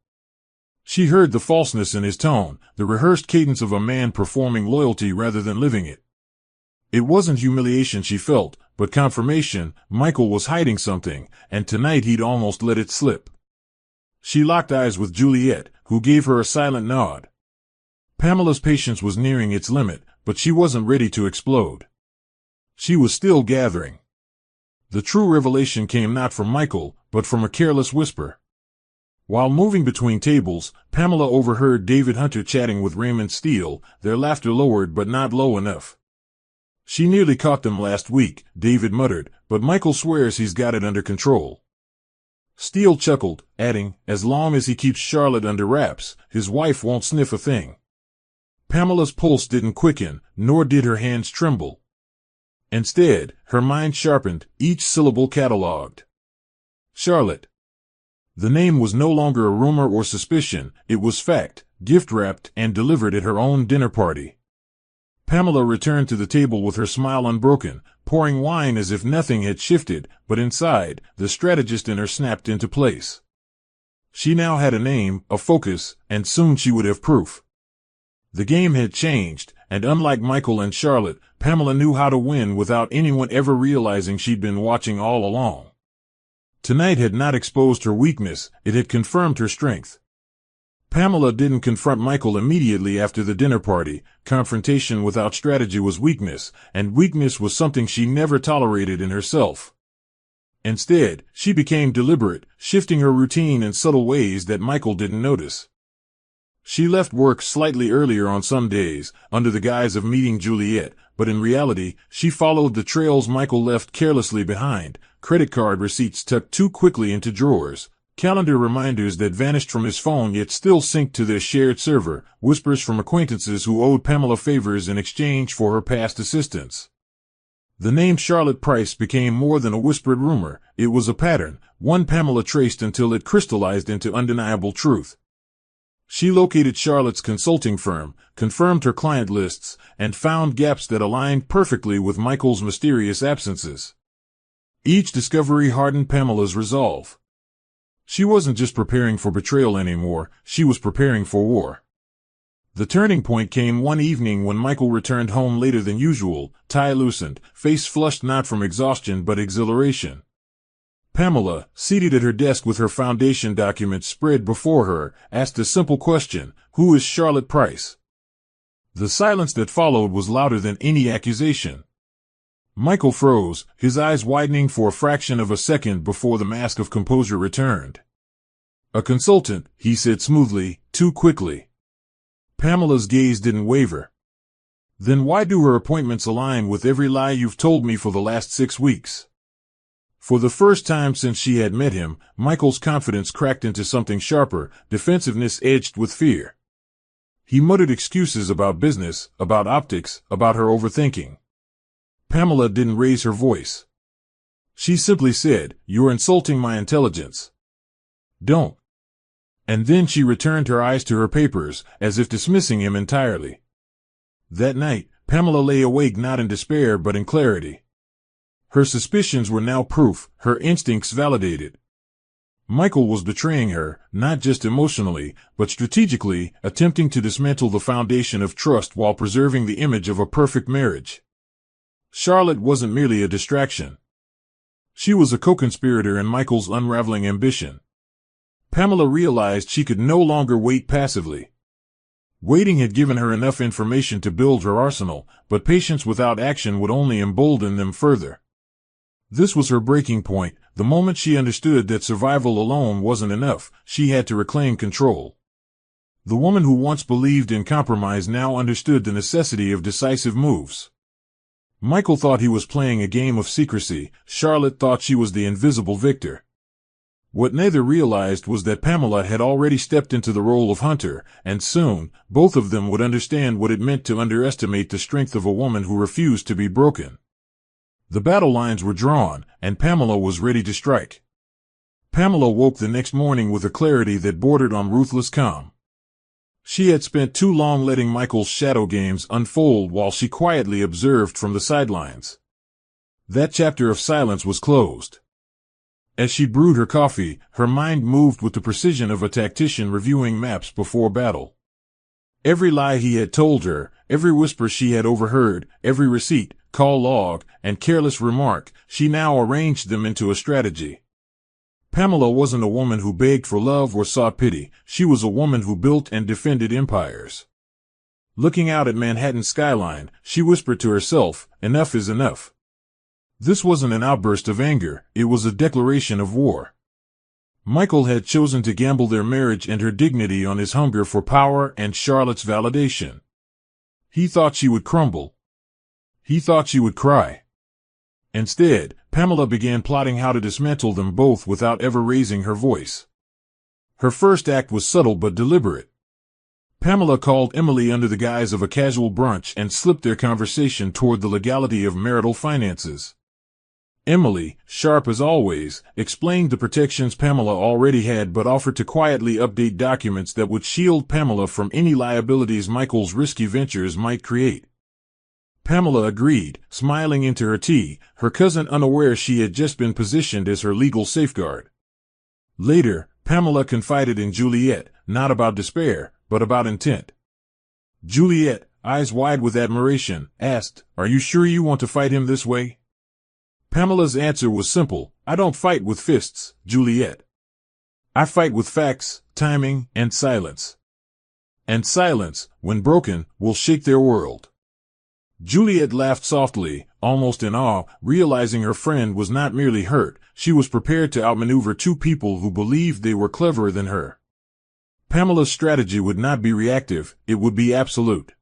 She heard the falseness in his tone, the rehearsed cadence of a man performing loyalty rather than living it. It wasn't humiliation she felt, but confirmation. Michael was hiding something, and tonight he'd almost let it slip. She locked eyes with Juliet, who gave her a silent nod. Pamela's patience was nearing its limit, but she wasn't ready to explode. She was still gathering. The true revelation came not from Michael, but from a careless whisper. While moving between tables, Pamela overheard David Hunter chatting with Raymond Steele, their laughter lowered but not low enough. "She nearly caught them last week," David muttered, "but Michael swears he's got it under control." Steele chuckled, adding, "As long as he keeps Charlotte under wraps, his wife won't sniff a thing." Pamela's pulse didn't quicken, nor did her hands tremble. Instead, her mind sharpened, each syllable catalogued. Charlotte. The name was no longer a rumor or suspicion, it was fact, gift-wrapped and delivered at her own dinner party. Pamela returned to the table with her smile unbroken, pouring wine as if nothing had shifted, but inside, the strategist in her snapped into place. She now had a name, a focus, and soon she would have proof. The game had changed, and unlike Michael and Charlotte, Pamela knew how to win without anyone ever realizing she'd been watching all along. Tonight had not exposed her weakness, it had confirmed her strength. Pamela didn't confront Michael immediately after the dinner party. Confrontation without strategy was weakness, and weakness was something she never tolerated in herself. Instead, she became deliberate, shifting her routine in subtle ways that Michael didn't notice. She left work slightly earlier on some days, under the guise of meeting Juliet, but in reality, she followed the trails Michael left carelessly behind, credit card receipts tucked too quickly into drawers, calendar reminders that vanished from his phone yet still synced to their shared server, whispers from acquaintances who owed Pamela favors in exchange for her past assistance. The name Charlotte Price became more than a whispered rumor, it was a pattern, one Pamela traced until it crystallized into undeniable truth. She located Charlotte's consulting firm, confirmed her client lists, and found gaps that aligned perfectly with Michael's mysterious absences. Each discovery hardened Pamela's resolve. She wasn't just preparing for betrayal anymore, she was preparing for war. The turning point came one evening when Michael returned home later than usual, tie loosened, face flushed not from exhaustion but exhilaration. Pamela, seated at her desk with her foundation documents spread before her, asked a simple question: who is Charlotte Price? The silence that followed was louder than any accusation. Michael froze, his eyes widening for a fraction of a second before the mask of composure returned. A consultant, he said smoothly, too quickly. Pamela's gaze didn't waver. Then why do her appointments align with every lie you've told me for the last 6 weeks? For the first time since she had met him, Michael's confidence cracked into something sharper, defensiveness edged with fear. He muttered excuses about business, about optics, about her overthinking. Pamela didn't raise her voice. She simply said, "You're insulting my intelligence. Don't." And then she returned her eyes to her papers, as if dismissing him entirely. That night, Pamela lay awake not in despair but in clarity. Her suspicions were now proof, her instincts validated. Michael was betraying her, not just emotionally, but strategically, attempting to dismantle the foundation of trust while preserving the image of a perfect marriage. Charlotte wasn't merely a distraction. She was a co-conspirator in Michael's unraveling ambition. Pamela realized she could no longer wait passively. Waiting had given her enough information to build her arsenal, but patience without action would only embolden them further. This was her breaking point, the moment she understood that survival alone wasn't enough, she had to reclaim control. The woman who once believed in compromise now understood the necessity of decisive moves. Michael thought he was playing a game of secrecy, Charlotte thought she was the invisible victor. What neither realized was that Pamela had already stepped into the role of hunter, and soon, both of them would understand what it meant to underestimate the strength of a woman who refused to be broken. The battle lines were drawn, and Pamela was ready to strike. Pamela woke the next morning with a clarity that bordered on ruthless calm. She had spent too long letting Michael's shadow games unfold while she quietly observed from the sidelines. That chapter of silence was closed. As she brewed her coffee, her mind moved with the precision of a tactician reviewing maps before battle. Every lie he had told her, every whisper she had overheard, every receipt, call log, and careless remark, she now arranged them into a strategy. Pamela wasn't a woman who begged for love or sought pity, she was a woman who built and defended empires. Looking out at Manhattan's skyline, she whispered to herself, "Enough is enough." This wasn't an outburst of anger, it was a declaration of war. Michael had chosen to gamble their marriage and her dignity on his hunger for power and Charlotte's validation. He thought she would crumble. He thought she would cry. Instead, Pamela began plotting how to dismantle them both without ever raising her voice. Her first act was subtle but deliberate. Pamela called Emily under the guise of a casual brunch and slipped their conversation toward the legality of marital finances. Emily, sharp as always, explained the protections Pamela already had but offered to quietly update documents that would shield Pamela from any liabilities Michael's risky ventures might create. Pamela agreed, smiling into her tea, her cousin unaware she had just been positioned as her legal safeguard. Later, Pamela confided in Juliet, not about despair, but about intent. Juliet, eyes wide with admiration, asked, "Are you sure you want to fight him this way?" Pamela's answer was simple, "I don't fight with fists, Juliet. I fight with facts, timing, and silence. And silence, when broken, will shake their world." Juliet laughed softly, almost in awe, realizing her friend was not merely hurt, she was prepared to outmaneuver two people who believed they were cleverer than her. Pamela's strategy would not be reactive, it would be absolute.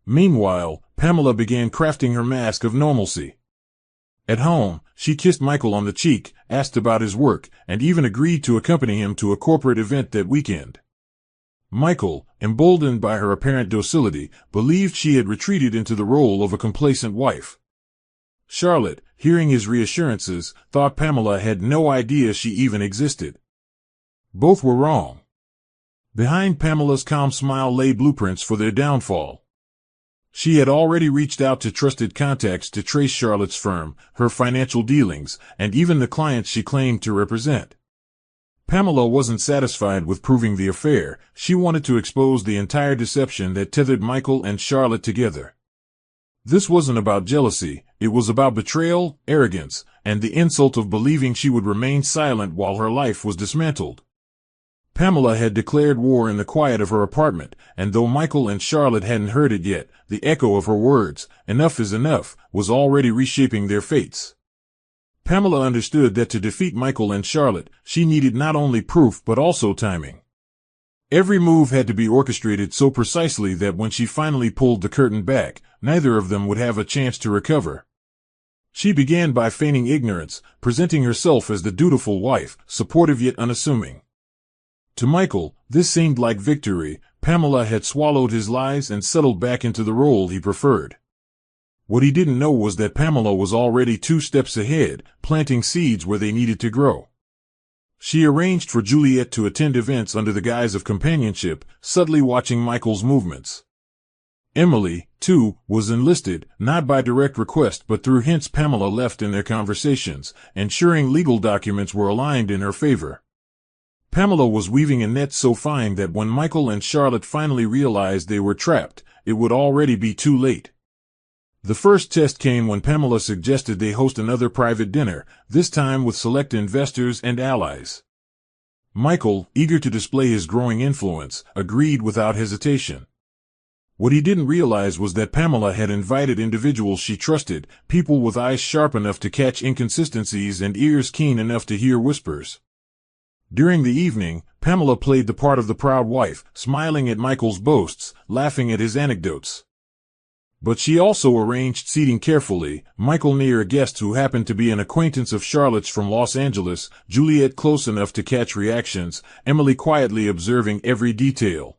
Meanwhile, Pamela began crafting her mask of normalcy. At home, she kissed Michael on the cheek, asked about his work, and even agreed to accompany him to a corporate event that weekend. Michael, emboldened by her apparent docility, believed she had retreated into the role of a complacent wife. Charlotte, hearing his reassurances, thought Pamela had no idea she even existed. Both were wrong. Behind Pamela's calm smile lay blueprints for their downfall. She had already reached out to trusted contacts to trace Charlotte's firm, her financial dealings, and even the clients she claimed to represent. Pamela wasn't satisfied with proving the affair. She wanted to expose the entire deception that tethered Michael and Charlotte together. This wasn't about jealousy, it was about betrayal, arrogance, and the insult of believing she would remain silent while her life was dismantled. Pamela had declared war in the quiet of her apartment, and though Michael and Charlotte hadn't heard it yet, the echo of her words, "Enough is enough," was already reshaping their fates. Pamela understood that to defeat Michael and Charlotte, she needed not only proof but also timing. Every move had to be orchestrated so precisely that when she finally pulled the curtain back, neither of them would have a chance to recover. She began by feigning ignorance, presenting herself as the dutiful wife, supportive yet unassuming. To Michael, this seemed like victory. Pamela had swallowed his lies and settled back into the role he preferred. What he didn't know was that Pamela was already 2 steps ahead, planting seeds where they needed to grow. She arranged for Juliet to attend events under the guise of companionship, subtly watching Michael's movements. Emily, too, was enlisted, not by direct request but through hints Pamela left in their conversations, ensuring legal documents were aligned in her favor. Pamela was weaving a net so fine that when Michael and Charlotte finally realized they were trapped, it would already be too late. The first test came when Pamela suggested they host another private dinner, this time with select investors and allies. Michael, eager to display his growing influence, agreed without hesitation. What he didn't realize was that Pamela had invited individuals she trusted, people with eyes sharp enough to catch inconsistencies and ears keen enough to hear whispers. During the evening, Pamela played the part of the proud wife, smiling at Michael's boasts, laughing at his anecdotes. But she also arranged seating carefully, Michael near a guest who happened to be an acquaintance of Charlotte's from Los Angeles, Juliet close enough to catch reactions, Emily quietly observing every detail.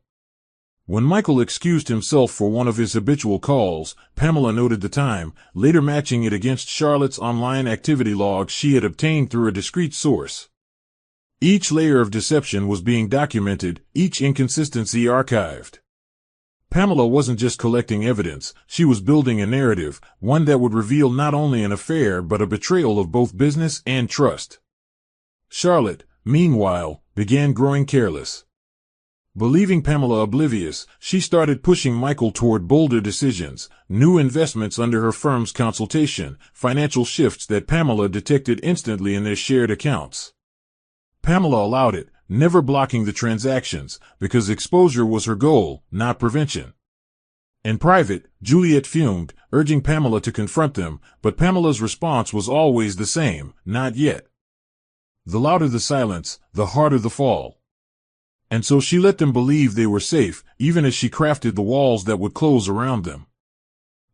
When Michael excused himself for one of his habitual calls, Pamela noted the time, later matching it against Charlotte's online activity logs she had obtained through a discreet source. Each layer of deception was being documented, each inconsistency archived. Pamela wasn't just collecting evidence, she was building a narrative, one that would reveal not only an affair but a betrayal of both business and trust. Charlotte, meanwhile, began growing careless. Believing Pamela oblivious, she started pushing Michael toward bolder decisions, new investments under her firm's consultation, financial shifts that Pamela detected instantly in their shared accounts. Pamela allowed it, never blocking the transactions, because exposure was her goal, not prevention. In private, Juliet fumed, urging Pamela to confront them, but Pamela's response was always the same, not yet. The louder the silence, the harder the fall. And so she let them believe they were safe, even as she crafted the walls that would close around them.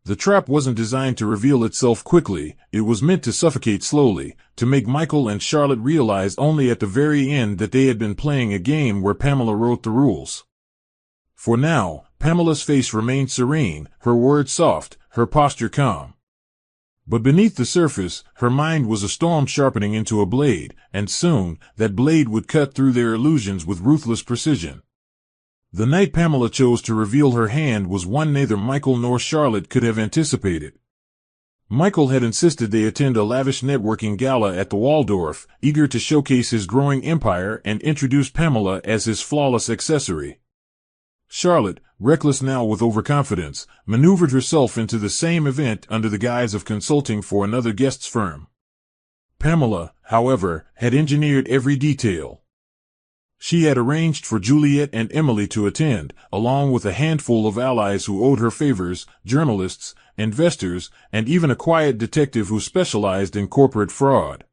The trap wasn't designed to reveal itself quickly, it was meant to suffocate slowly, to make Michael and Charlotte realize only at the very end that they had been playing a game where Pamela wrote the rules. For now, Pamela's face remained serene, her words soft, her posture calm. But beneath the surface, her mind was a storm sharpening into a blade, and soon, that blade would cut through their illusions with ruthless precision. The night Pamela chose to reveal her hand was one neither Michael nor Charlotte could have anticipated. Michael had insisted they attend a lavish networking gala at the Waldorf, eager to showcase his growing empire and introduce Pamela as his flawless accessory. Charlotte, reckless now with overconfidence, maneuvered herself into the same event under the guise of consulting for another guest's firm. Pamela, however, had engineered every detail. She had arranged for Juliet and Emily to attend, along with a handful of allies who owed her favors, journalists, investors, and even a quiet detective who specialized in corporate fraud.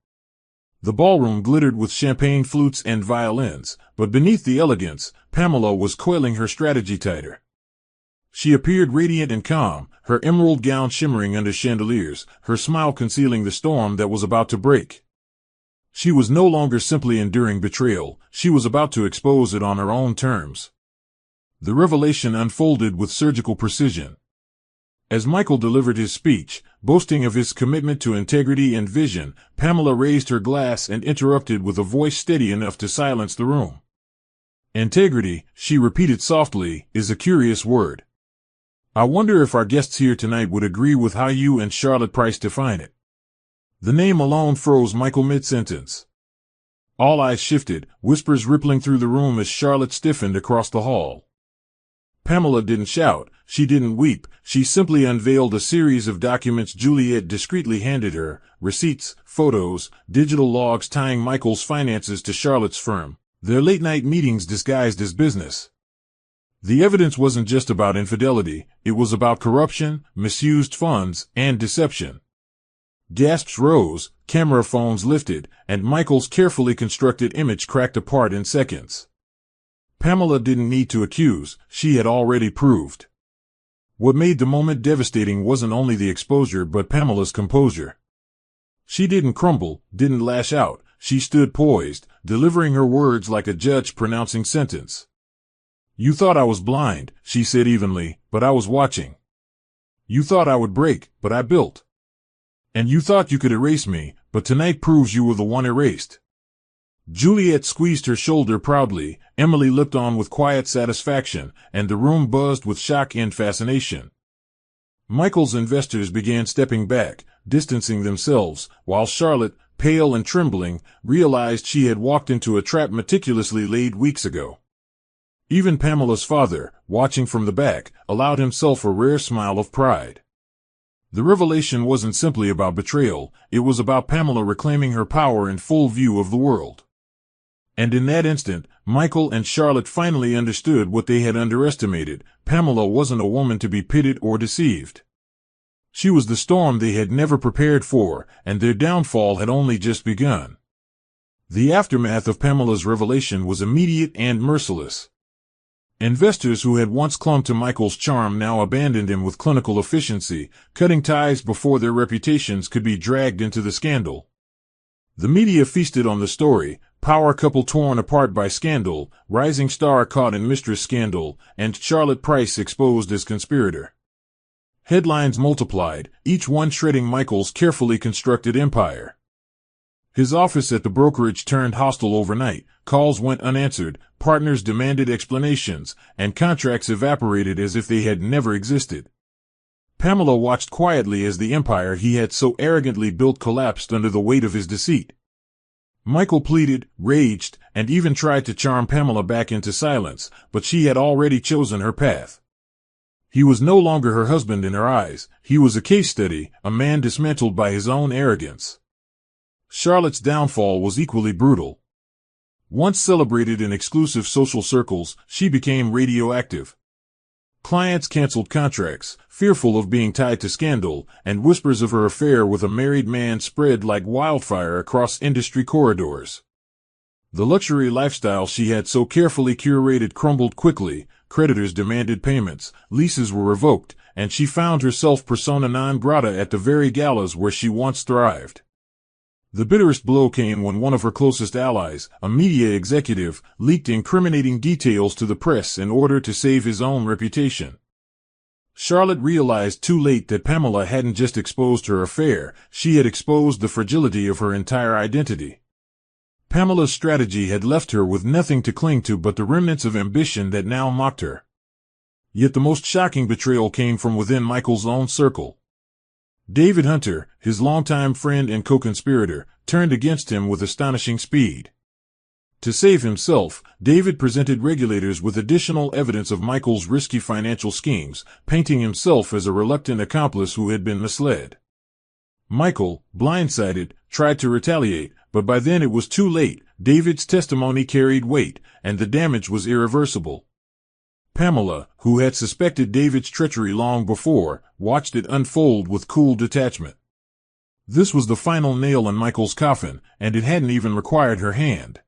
The ballroom glittered with champagne flutes and violins, but beneath the elegance, Pamela was coiling her strategy tighter. She appeared radiant and calm, her emerald gown shimmering under chandeliers, her smile concealing the storm that was about to break. She was no longer simply enduring betrayal, she was about to expose it on her own terms. The revelation unfolded with surgical precision. As Michael delivered his speech, boasting of his commitment to integrity and vision, Pamela raised her glass and interrupted with a voice steady enough to silence the room. Integrity, she repeated softly, is a curious word. I wonder if our guests here tonight would agree with how you and Charlotte Price define it. The name alone froze Michael mid-sentence. All eyes shifted, whispers rippling through the room as Charlotte stiffened across the hall. Pamela didn't shout, she didn't weep, she simply unveiled a series of documents Juliet discreetly handed her, receipts, photos, digital logs tying Michael's finances to Charlotte's firm, their late-night meetings disguised as business. The evidence wasn't just about infidelity, it was about corruption, misused funds, and deception. Gasps rose, camera phones lifted, and Michael's carefully constructed image cracked apart in seconds. Pamela didn't need to accuse, she had already proved. What made the moment devastating wasn't only the exposure but Pamela's composure. She didn't crumble, didn't lash out, she stood poised, delivering her words like a judge pronouncing sentence. You thought I was blind, she said evenly, but I was watching. You thought I would break, but I built. And you thought you could erase me, but tonight proves you were the one erased. Juliet squeezed her shoulder proudly, Emily looked on with quiet satisfaction, and the room buzzed with shock and fascination. Michael's investors began stepping back, distancing themselves, while Charlotte, pale and trembling, realized she had walked into a trap meticulously laid weeks ago. Even Pamela's father, watching from the back, allowed himself a rare smile of pride. The revelation wasn't simply about betrayal, it was about Pamela reclaiming her power in full view of the world. And in that instant, Michael and Charlotte finally understood what they had underestimated. Pamela wasn't a woman to be pitied or deceived. She was the storm they had never prepared for, and their downfall had only just begun. The aftermath of Pamela's revelation was immediate and merciless. Investors who had once clung to Michael's charm now abandoned him with clinical efficiency, cutting ties before their reputations could be dragged into the scandal. The media feasted on the story: power couple torn apart by scandal, rising star caught in Mistress scandal, and Charlotte Price exposed as conspirator. Headlines multiplied, each one shredding Michael's carefully constructed empire. His office at the brokerage turned hostile overnight, calls went unanswered, partners demanded explanations, and contracts evaporated as if they had never existed. Pamela watched quietly as the empire he had so arrogantly built collapsed under the weight of his deceit. Michael pleaded, raged, and even tried to charm Pamela back into silence, but she had already chosen her path. He was no longer her husband in her eyes, he was a case study, a man dismantled by his own arrogance. Charlotte's downfall was equally brutal. Once celebrated in exclusive social circles, she became radioactive. Clients canceled contracts, fearful of being tied to scandal, and whispers of her affair with a married man spread like wildfire across industry corridors. The luxury lifestyle she had so carefully curated crumbled quickly, creditors demanded payments, leases were revoked, and she found herself persona non grata at the very galas where she once thrived. The bitterest blow came when one of her closest allies, a media executive, leaked incriminating details to the press in order to save his own reputation. Charlotte realized too late that Pamela hadn't just exposed her affair, she had exposed the fragility of her entire identity. Pamela's strategy had left her with nothing to cling to but the remnants of ambition that now mocked her. Yet the most shocking betrayal came from within Michael's own circle. David Hunter, his longtime friend and co-conspirator, turned against him with astonishing speed. To save himself, David presented regulators with additional evidence of Michael's risky financial schemes, painting himself as a reluctant accomplice who had been misled. Michael, blindsided, tried to retaliate, but by then it was too late. David's testimony carried weight, and the damage was irreversible. Pamela, who had suspected David's treachery long before, watched it unfold with cool detachment. This was the final nail in Michael's coffin, and it hadn't even required her hand.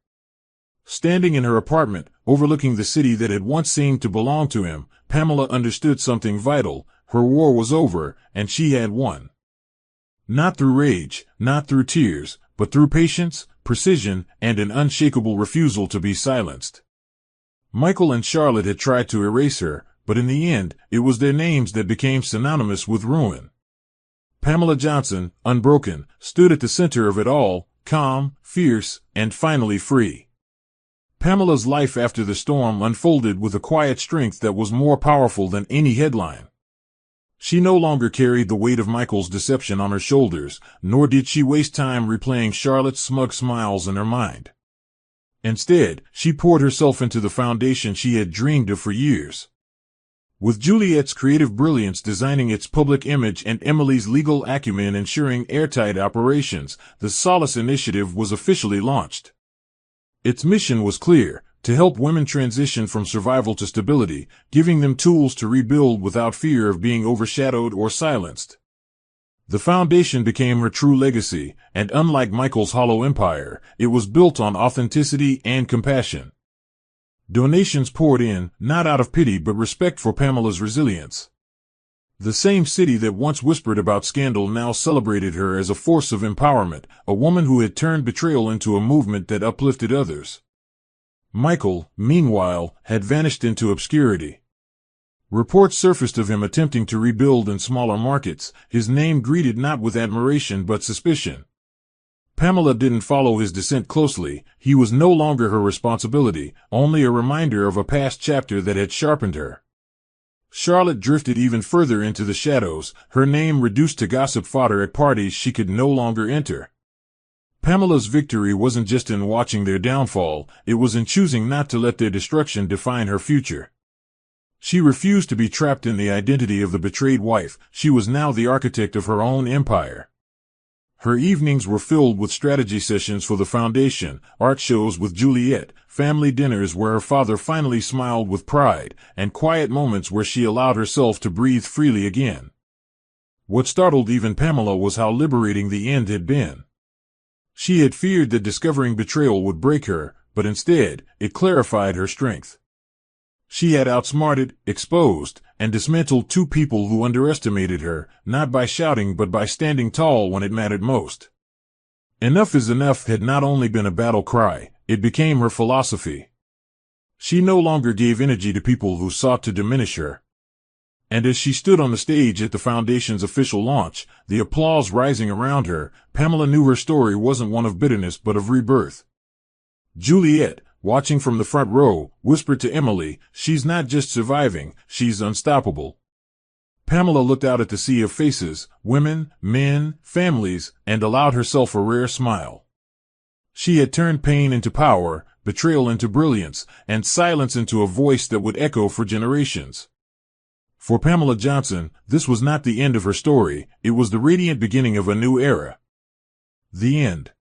Standing in her apartment, overlooking the city that had once seemed to belong to him, Pamela understood something vital: her war was over, and she had won. Not through rage, not through tears, but through patience, precision, and an unshakable refusal to be silenced. Michael and Charlotte had tried to erase her, but in the end, it was their names that became synonymous with ruin. Pamela Johnson, unbroken, stood at the center of it all, calm, fierce, and finally free. Pamela's life after the storm unfolded with a quiet strength that was more powerful than any headline. She no longer carried the weight of Michael's deception on her shoulders, nor did she waste time replaying Charlotte's smug smiles in her mind. Instead, she poured herself into the foundation she had dreamed of for years. With Juliet's creative brilliance designing its public image and Emily's legal acumen ensuring airtight operations, the Solace Initiative was officially launched. Its mission was clear: to help women transition from survival to stability, giving them tools to rebuild without fear of being overshadowed or silenced. The foundation became her true legacy, and unlike Michael's hollow empire, it was built on authenticity and compassion. Donations poured in, not out of pity but respect for Pamela's resilience. The same city that once whispered about scandal now celebrated her as a force of empowerment, a woman who had turned betrayal into a movement that uplifted others. Michael, meanwhile, had vanished into obscurity. Reports surfaced of him attempting to rebuild in smaller markets, his name greeted not with admiration but suspicion. Pamela didn't follow his descent closely. He was no longer her responsibility, only a reminder of a past chapter that had sharpened her. Charlotte drifted even further into the shadows, her name reduced to gossip fodder at parties she could no longer enter. Pamela's victory wasn't just in watching their downfall, it was in choosing not to let their destruction define her future. She refused to be trapped in the identity of the betrayed wife. She was now the architect of her own empire. Her evenings were filled with strategy sessions for the foundation, art shows with Juliet, family dinners where her father finally smiled with pride, and quiet moments where she allowed herself to breathe freely again. What startled even Pamela was how liberating the end had been. She had feared that discovering betrayal would break her, but instead, it clarified her strength. She had outsmarted, exposed, and dismantled two people who underestimated her, not by shouting but by standing tall when it mattered most. Enough is enough had not only been a battle cry, it became her philosophy. She no longer gave energy to people who sought to diminish her. And as she stood on the stage at the Foundation's official launch, the applause rising around her, Pamela knew her story wasn't one of bitterness but of rebirth. Juliet, watching from the front row, whispered to Emily, "She's not just surviving, she's unstoppable." Pamela looked out at the sea of faces, women, men, families, and allowed herself a rare smile. She had turned pain into power, betrayal into brilliance, and silence into a voice that would echo for generations. For Pamela Johnson, this was not the end of her story, it was the radiant beginning of a new era. The end.